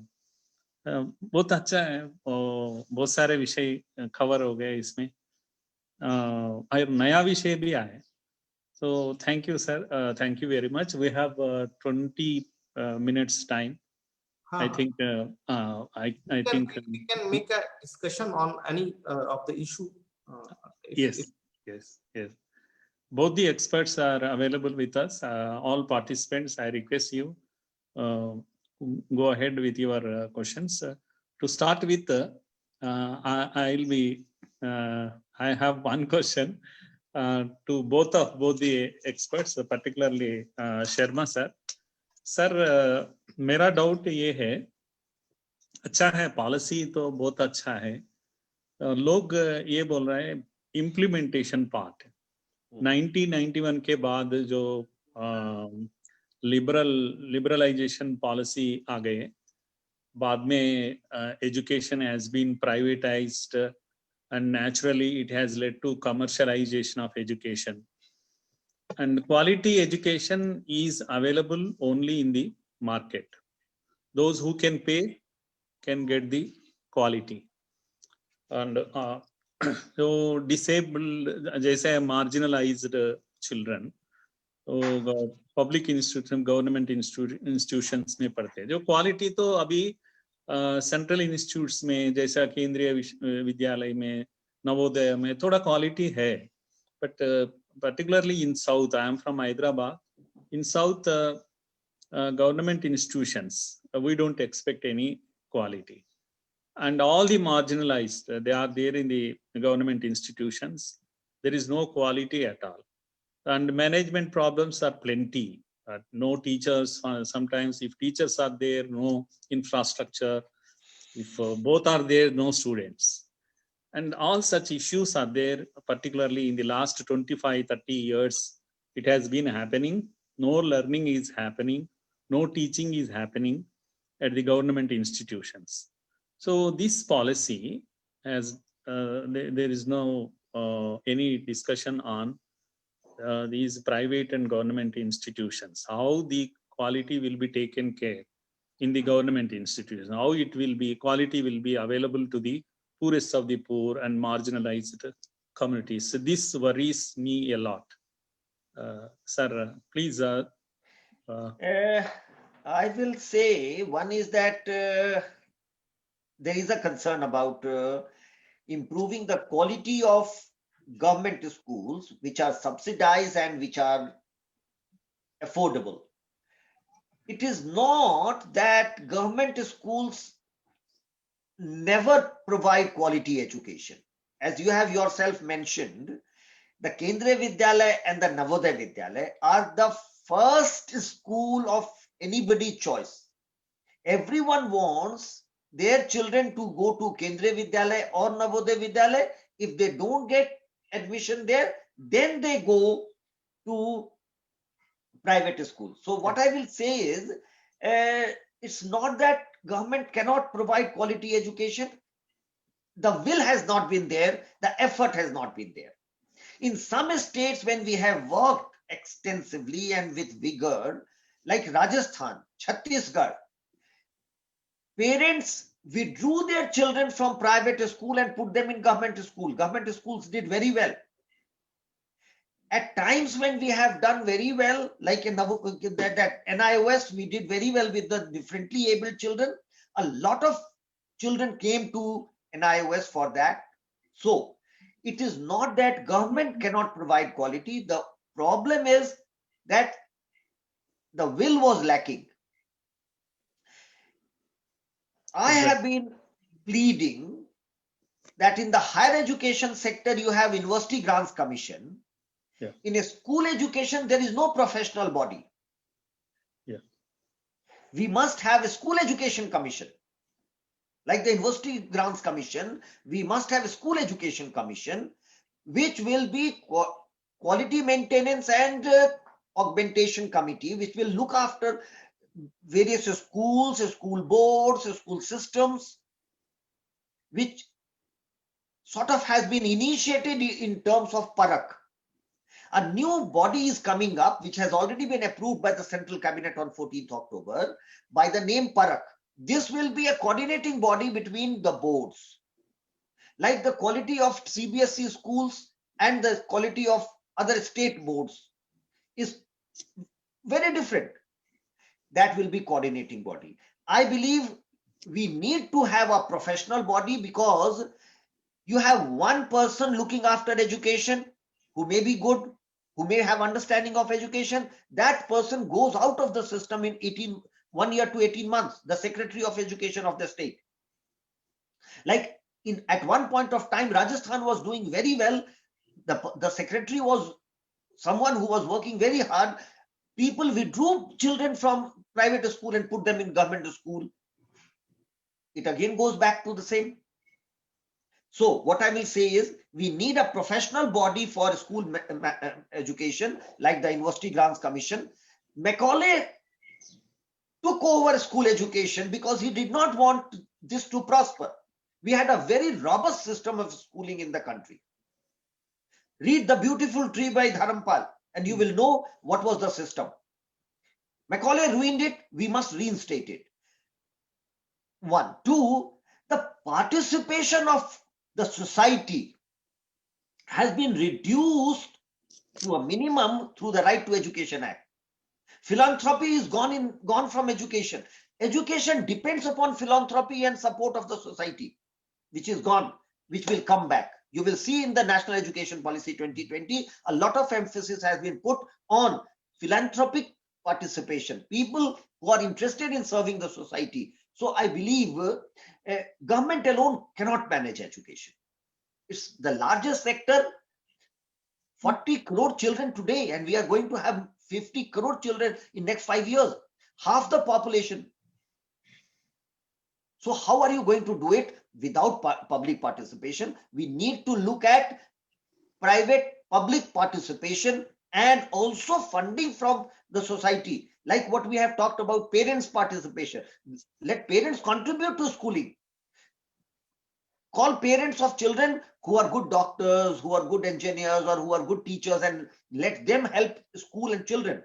बहुत अच्छा है, बहुत सारे विषय कवर हो गए इसमें, और नया विषय भी आए। So thank you sir, thank you very much. We have 20 minutes time. I think I think we can make a discussion on any of the issue. Yes. Both the experts are available with us. All participants, I request you go ahead with your questions. To start with, I'll be. I have one question to both the experts, particularly Sharma sir. Sir, मेरा doubt ये है, अच्छा है policy तो बहुत अच्छा है, लोग ये बोल रहे हैं इम्प्लीमेंटेशन पार्ट 1991 के बाद जो लिबरलाइजेशन पॉलिसी आ गए, बाद में education has been privatised and naturally it has led to commercialization of education, and quality education is available only in the market. Those who can pay can get the quality. And so disabled जैसे marginalized children तो public institution, government institutions में पढ़ते हैं, जो quality तो अभी central institutes में जैसा केंद्रीय विद्यालय में, नवोदय में थोड़ा क्वालिटी है, but particularly in south, I am from Hyderabad, in south government institutions we don't expect any quality, and all the marginalized, they are there in the government institutions, there is no quality at all, and management problems are plenty. No teachers, sometimes if teachers are there, no infrastructure, if both are there, no students, and all such issues are there, particularly in the last 25-30 years it has been happening. No learning is happening, no teaching is happening at the government institutions. So this policy has there is no any discussion on these private and government institutions, how the quality will be taken care in the government institutions, how it will be, quality will be available to the poorest of the poor and marginalized communities. So this worries me a lot. Sir, please. I will say one is that there is a concern about improving the quality of government schools which are subsidized and which are affordable. It is not that government schools never provide quality education. As you have yourself mentioned, the Kendriya Vidyalaya and the Navodaya Vidyalaya are the first school of anybody's choice. Everyone wants their children to go to Kendriya Vidyalaya or Navodaya Vidyalaya. If they don't get admission there, then they go to private schools. So what I will say is, it's not that government cannot provide quality education. The will has not been there, the effort has not been there. In some states, when we have worked extensively and with vigor, like Rajasthan, Chhattisgarh, parents withdrew their children from private school and put them in government school. Government schools did very well. At times when we have done very well, like in that NIOS, we did very well with the differently abled children. A lot of children came to NIOS for that. So it is not that government cannot provide quality. The problem is that the will was lacking. I have been pleading that in the higher education sector, you have University Grants Commission. Yeah. In a school education, there is no professional body. Yeah. We must have a school education commission. Like the University Grants Commission, we must have a school education commission, which will be quality maintenance and augmentation committee, which will look after various schools, school boards, school systems, which sort of has been initiated in terms of Parak. A new body is coming up, which has already been approved by the Central Cabinet on 14th October by the name Parak. This will be a coordinating body between the boards. Like the quality of CBSE schools and the quality of other state boards is very different. That will be coordinating body. I believe we need to have a professional body, because you have one person looking after education who may be good, who may have understanding of education. That person goes out of the system in 1 year to 18 months, the Secretary of Education of the state. Like at one point of time, Rajasthan was doing very well. The secretary was someone who was working very hard. People withdrew children from private school and put them in government school. It again goes back to the same. So what I will say is, we need a professional body for school education, like the University Grants Commission. Macaulay took over school education because he did not want this to prosper. We had a very robust system of schooling in the country. Read The Beautiful Tree by Dharampal and you will know what was the system. Macaulay ruined it. We must reinstate it. 1. 2, the participation of the society has been reduced to a minimum through the Right to Education Act. Philanthropy is gone from education. Education depends upon philanthropy and support of the society, which is gone, which will come back. You will see in the National Education Policy 2020, a lot of emphasis has been put on philanthropic participation, people who are interested in serving the society. So I believe government alone cannot manage education. It's the largest sector, 40 crore children today, and we are going to have 50 crore children in next 5 years, half the population. So how are you going to do it without public participation? We need to look at private public participation and also funding from the society, like what we have talked about, parents' participation. Let parents contribute to schooling. Call parents of children who are good doctors, who are good engineers, or who are good teachers, and let them help school and children.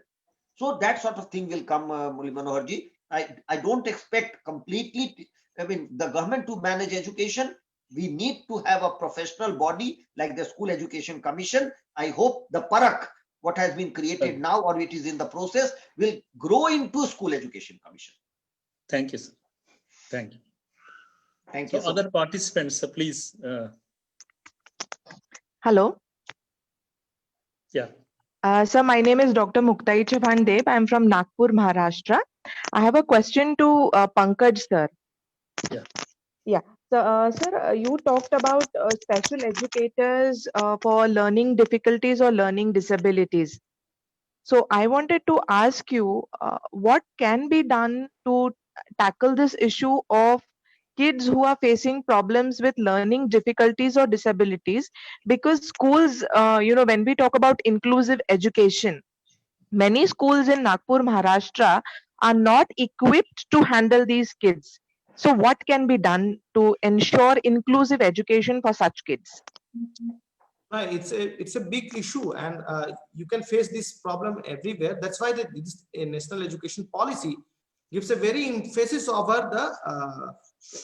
So that sort of thing will come, Murali Manohar ji. I don't expect completely, the government to manage education. We need to have a professional body like the School Education Commission. I hope the Parak, what has been created now, or it is in the process, will grow into School Education Commission. Thank you, sir. Thank you. Thank So you. other participants, please. Hello. Yeah. Sir, my name is Dr. Muktai Chavan Deb. I'm from Nagpur, Maharashtra. I have a question to Pankaj, sir. Yeah. Yeah. So, sir, you talked about special educators for learning difficulties or learning disabilities. So, I wanted to ask you, what can be done to tackle this issue of kids who are facing problems with learning difficulties or disabilities, because schools, when we talk about inclusive education, many schools in Nagpur, Maharashtra are not equipped to handle these kids. So what can be done to ensure inclusive education for such kids? It's a big issue, and you can face this problem everywhere. That's why this national education policy gives a very emphasis over the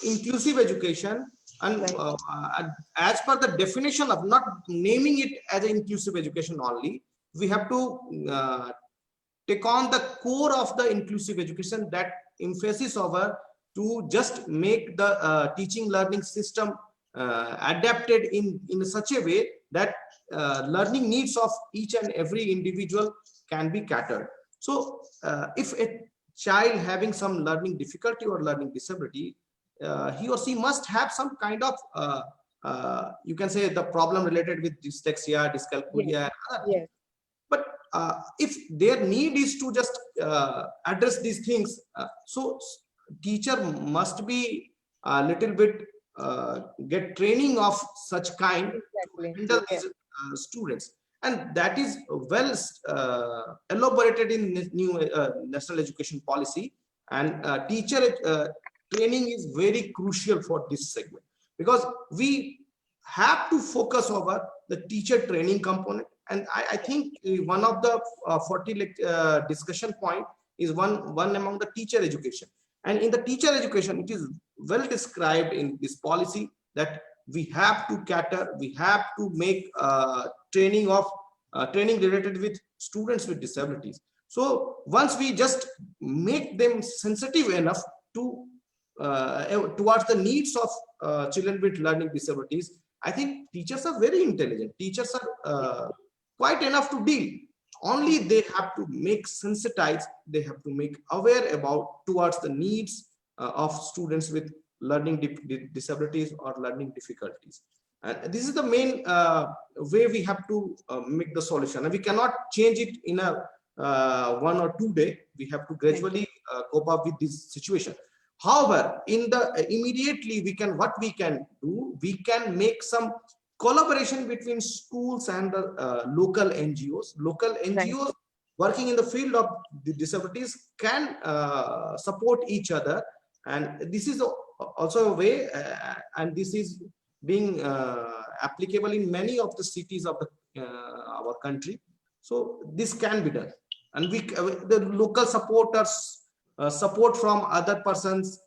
inclusive education, and Right. as per the definition of not naming it as an inclusive education only, we have to take on the core of the inclusive education, that emphasis over to just make the teaching learning system adapted in such a way that learning needs of each and every individual can be catered. So if a child having some learning difficulty or learning disability, he or she must have some kind of you can say the problem related with dyslexia, dyscalculia, and other. Yes. But if their need is to just address these things, so teacher must be a little bit get training of such kind Exactly. to handle these students, and that is well elaborated in this new national education policy. And teacher training is very crucial for this segment, because we have to focus over the teacher training component. And I think one of the 40 discussion point is one among the teacher education. And in the teacher education, it is well described in this policy that we have to cater, we have to make training related with students with disabilities. So once we just make them sensitive enough to towards the needs of children with learning disabilities, I think teachers are very intelligent. Teachers are quite enough to deal. Only they have to make sensitized, they have to make aware about towards the needs of students with learning disabilities or learning difficulties. And this is the main way we have to make the solution. And we cannot change it in a 1 or 2 day. We have to gradually cope up with this situation. However, in the immediately what we can do, we can make some collaboration between schools and the local NGOs. Local NGOs working in the field of the disabilities can support each other, and this is also a way, and this is being applicable in many of the cities of our country. So this can be done, and the local supporters, support from other persons,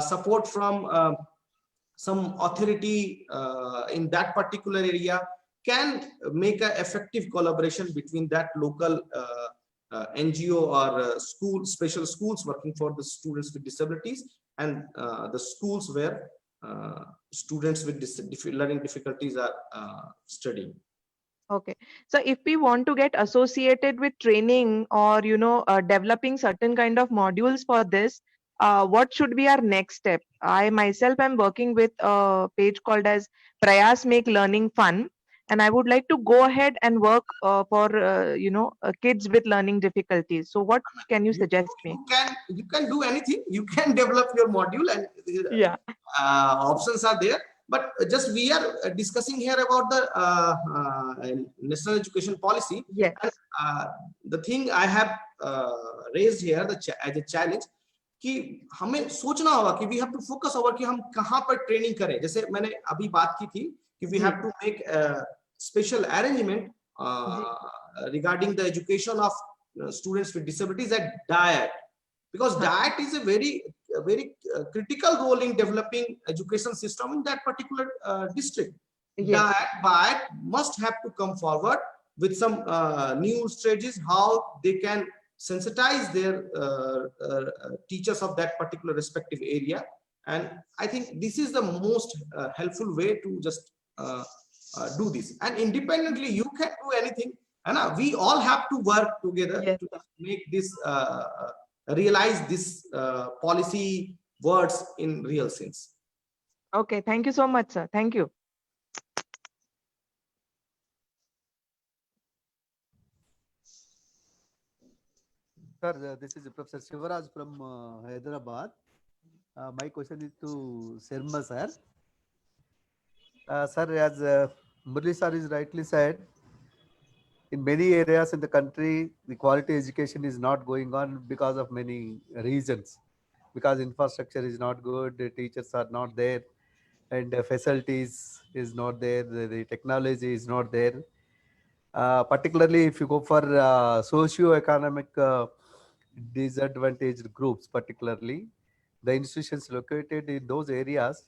support from some authority in that particular area can make an effective collaboration between that local NGO or school, special schools working for the students with disabilities, and the schools where students with learning difficulties are studying. Okay. So if we want to get associated with training or, developing certain kind of modules for this, what should be our next step? I myself am working with a page called as Prayas Make Learning Fun, and I would like to go ahead and work for, kids with learning difficulties. So what can you suggest me? You can do anything. You can develop your module, and Yeah. options are there. But just we are discussing here about the national education policy. Yes. And, the thing I have raised here as a challenge, कि हमें सोचना होगा कि we have to focus over कि हम कहाँ पर training करें. जैसे मैंने अभी बात की थी कि we have to make a special arrangement regarding the education of students with disabilities at DIET, because DIET is a very critical role in developing education system in that particular district. Yes. DIET must have to come forward with some new strategies how they can sensitize their teachers of that particular respective area. And I think this is the most helpful way to just do this. And independently, you can do anything. And we all have to work together to make this, realize this policy words in real sense. Okay. Thank you so much, sir. Thank you. Sir, this is Professor Shivaraj from Hyderabad. My question is to Sharma sir. Sir, as Murli sir is rightly said, in many areas in the country, the quality education is not going on because of many reasons. Because infrastructure is not good, the teachers are not there, and the facilities is not there, the technology is not there. Particularly if you go for socio-economic disadvantaged groups, particularly the institutions located in those areas,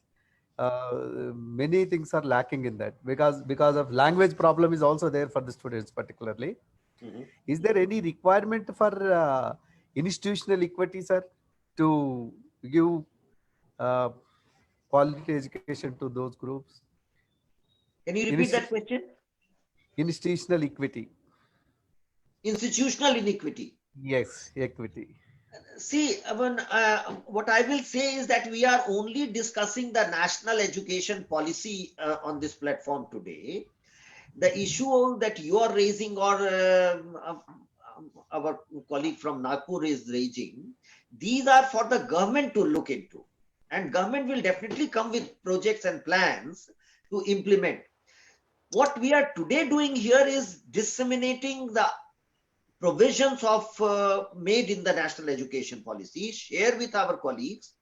many things are lacking in that because of language problem is also there for the students particularly. Mhm. Is there any requirement for institutional equity, sir, to give uh, quality education to those groups? Can you repeat that Insti- question? institutional equity. Institutional inequity. Yes, equity. See, what I will say is that we are only discussing the national education policy on this platform today. The issue that you are raising, or our colleague from Nagpur is raising, these are for the government to look into, and government will definitely come with projects and plans to implement. What we are today doing here is disseminating the provisions of made in the national education policy, share with our colleagues,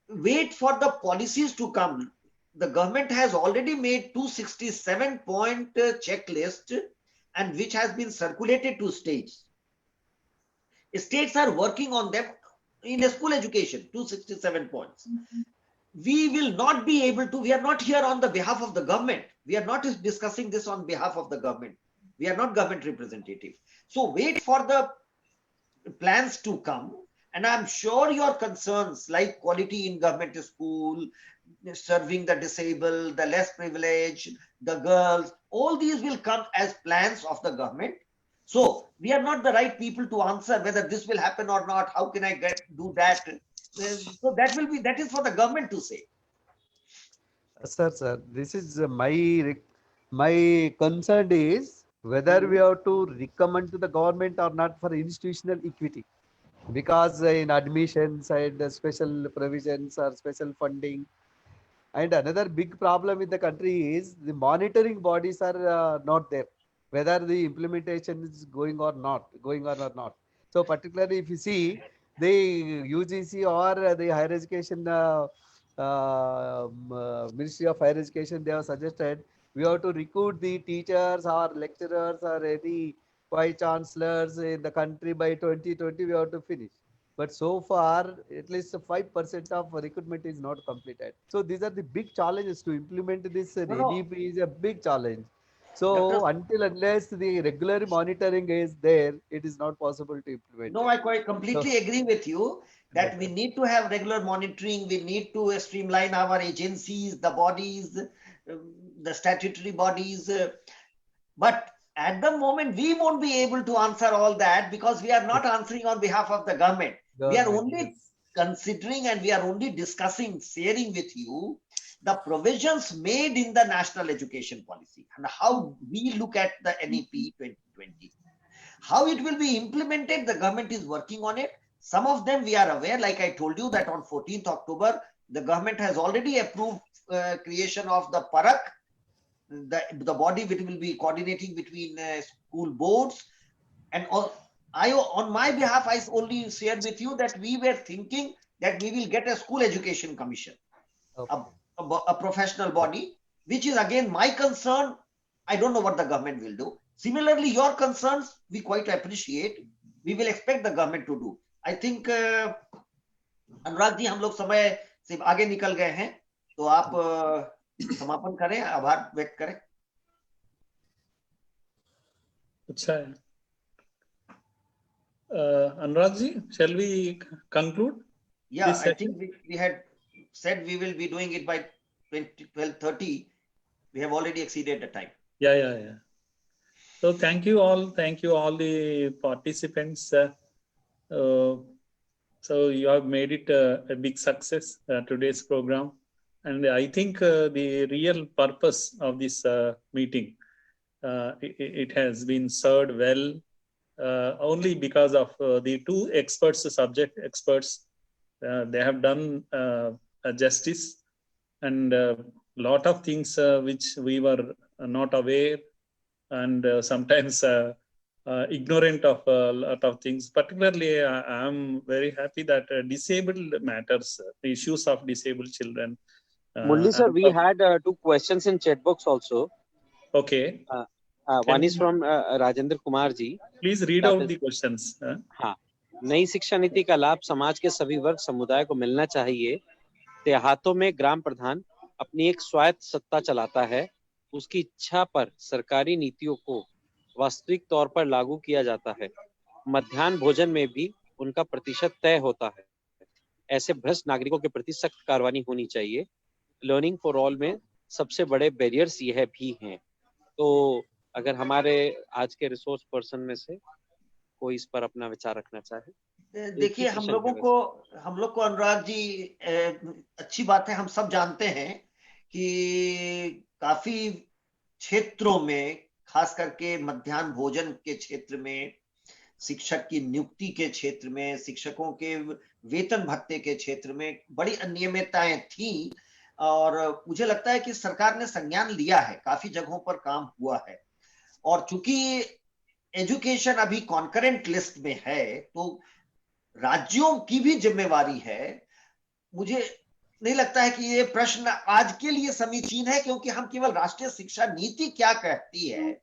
wait for the policies to come. The government has already made 267-point checklist, and which has been circulated to states. States are working on them in a school education, 267 points. We will not be able to, we are not here on the behalf of the government. We are not discussing this on behalf of the government. We are not government representative. So wait for the plans to come. And I'm sure your concerns like quality in government school, serving the disabled, the less privileged, the girls, all these will come as plans of the government. So we are not the right people to answer whether this will happen or not. How can I do that? So that is for the government to say. Sir, this is my concern is whether we have to recommend to the government or not for institutional equity, because in admissions and special provisions or special funding, and another big problem in the country is the monitoring bodies are not there, whether the implementation is going on or not. So particularly if you see the UGC or the higher education Ministry of Higher Education, they have suggested we have to recruit the teachers or lecturers or any vice chancellors in the country by 2020. We have to finish. But so far, at least 5% of recruitment is not completed. So these are the big challenges to implement this. No, NEP is a big challenge. Dr. So unless the regular monitoring is there, it is not possible to implement No, it. I quite completely agree with you that Yes, we sir. need to have regular monitoring. We need to streamline our agencies, the bodies, the statutory bodies. But at the moment, we won't be able to answer all that because we are not answering on behalf of the government. We are Government, only yes. considering, and we are only discussing, sharing with you the provisions made in the national education policy and how we look at the NEP 2020. How it will be implemented, the government is working on it. Some of them we are aware, like I told you, that on 14th October, the government has already approved creation of the PARAK, the body which will be coordinating between school boards. And on my behalf, I only shared with you that we were thinking that we will get a school education commission, Okay. a professional body, which is again my concern. I don't know what the government will do. Similarly, your concerns, we quite appreciate. We will expect the government to do. I think, Anurag ji, हम लोग समय से आगे निकल गए हैं, तो आप समापन करें, आभार व्यक्त करें. अच्छा है. Anurag ji, shall we conclude? Yeah, This I think we had said we will be doing it by 12:30. We have already exceeded the time. Yeah. So thank you all the participants. So you have made it a big success, today's program. And I think the real purpose of this meeting, it has been served well only because of the two experts, subject experts, They have done a justice, and lot of things which we were not aware, and sometimes ignorant of a lot of things. Particularly, I am very happy that disabled matters, the issues of disabled children. Murli sir, and we had 2 questions in chat box also. Okay, One is from Rajendra Kumar ji. please read That out is- the questions. हाँ, नई शिक्षा नीति का लाभ समाज के सभी वर्ग समुदाय को मिलना चाहिए। देहातों में ग्राम प्रधान अपनी एक स्वायत्त सत्ता चलाता है, उसकी इच्छा पर सरकारी नीतियों को वास्तविक तौर पर लागू किया जाता है। मध्याह्न भोजन में भी उनका प्रतिशत तय होता है। ऐसे भ्रष्ट नागरिकों के प्रति सख्त कार्रवाई होनी चाहिए। लर्निंग फॉर ऑल में सबसे बड़े बैरियर्स यह भी हैं। तो अगर हमारे आज के रिसोर्स पर्सन में से कोई इस पर अपना विचार रखना चाहे। देखिए, हम लोग को अनुराग जी, अच्छी बात है, हम सब जानते हैं कि काफी क्षेत्रों में, खास करके मध्याह्न भोजन के क्षेत्र में, शिक्षक की नियुक्ति के क्षेत्र में, शिक्षकों के वेतन भत्ते के क्षेत्र में बड़ी अनियमितताएं थी, और मुझे लगता है कि सरकार ने संज्ञान लिया है, काफी जगहों पर काम हुआ है। और चूंकि एजुकेशन अभी कॉन्करेंट लिस्ट में है, तो राज्यों की भी जिम्मेवारी है। मुझे नहीं लगता है कि ये प्रश्न आज के लिए समीचीन है, क्योंकि हम केवल राष्ट्रीय शिक्षा नीति क्या कहती है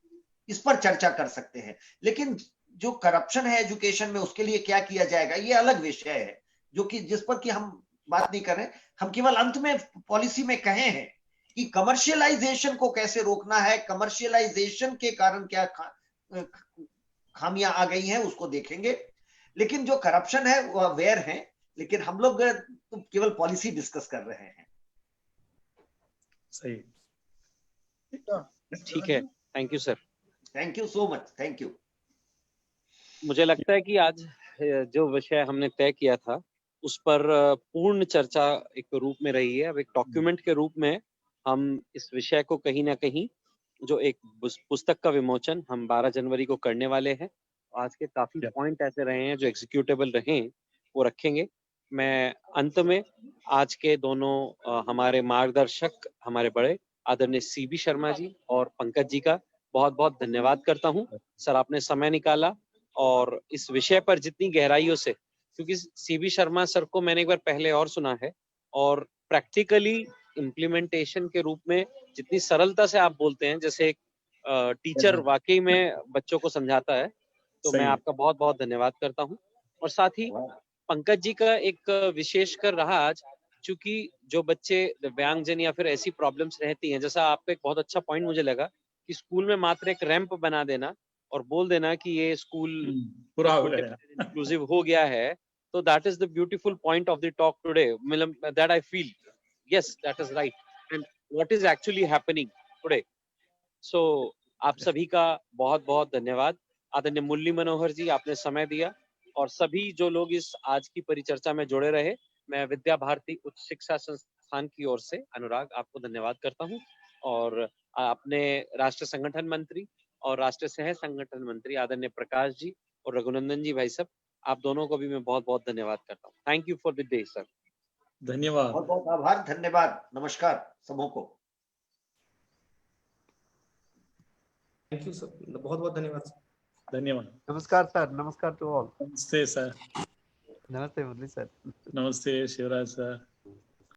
इस पर चर्चा कर सकते हैं, लेकिन जो करप्शन है एजुकेशन में, उसके लिए क्या किया जाएगा, ये अलग विषय है, जो कि जिस पर कि हम बात नहीं कर रहे। हम केवल अंत में पॉलिसी में कहे हैं कि कमर्शियलाइजेशन को कैसे रोकना है, कमर्शियलाइजेशन के कारण क्या खामियां आ गई हैं उसको देखेंगे, लेकिन जो करप्शन है वो अवेयर है, लेकिन हम लोग तो केवल पॉलिसी डिस्कस कर रहे हैं। सही, ठीक है, thank you sir. Thank you so much, thank you. मुझे लगता है कि आज जो विषय हमने तय किया था उस पर पूर्ण चर्चा एक रूप में रही है। अब एक डॉक्यूमेंट के रूप में हम इस विषय को कहीं ना कहीं, जो एक पुस्तक का विमोचन हम 12 जनवरी को करने वाले हैं। आज के काफी पॉइंट ऐसे रहे हैं जो एग्जीक्यूटेबल रहे हैं, वो रखेंगे। मैं अंत में आज के दोनों हमारे मार्गदर्शक, हमारे बड़े आदरणीय सीबी शर्मा जी और पंकज जी का बहुत बहुत धन्यवाद करता हूं। सर, आपने समय निकाला और इस विषय पर जितनी गहराइयों से, क्योंकि सीबी शर्मा सर को मैंने एक बार पहले और सुना है, और प्रैक्टिकली इम्प्लीमेंटेशन के रूप में जितनी सरलता से आप बोलते हैं, जैसे एक टीचर वाकई में बच्चों को समझाता है, तो मैं आपका बहुत बहुत धन्यवाद करता हूं। और साथ ही पंकज जी का एक विशेष कर रहा आज, चूंकि जो बच्चे दिव्यांगजन या फिर ऐसी प्रॉब्लम्स रहती हैं, जैसा आपका एक बहुत अच्छा पॉइंट मुझे लगा कि स्कूल में मात्र एक रैंप बना देना और बोल देना कि ये स्कूल पूरा इंक्लूसिव हो गया है, तो that is the beautiful point of the talk today, that I feel, yes that is right, and what is actually happening today. So आप सभी का बहुत बहुत धन्यवाद। आदरणीय मुरली मनोहर जी, आपने समय दिया, और सभी जो लोग इस आज की परिचर्चा में जुड़े रहे, मैं विद्या भारती उच्च शिक्षा संस्थान की ओर से अनुराग आपको धन्यवाद करता हूं, और अपने राष्ट्रीय संगठन मंत्री और राष्ट्रीय सह संगठन मंत्री आदरणीय प्रकाश जी और रघुनंदन जी भाई साहब, आप दोनों को भी मैं बहुत बहुत धन्यवाद करता हूँ। Thank you for the day sir. धन्यवाद, बहुत बहुत आभार, धन्यवाद, नमस्कार सबों को। थैंक यू सर, बहुत बहुत धन्यवाद सर। धन्यवाद। नमस्कार सर, नमस्कार टू ऑल। नमस्ते सर। नमस्ते मुरली सर। नमस्ते शिवराज सर।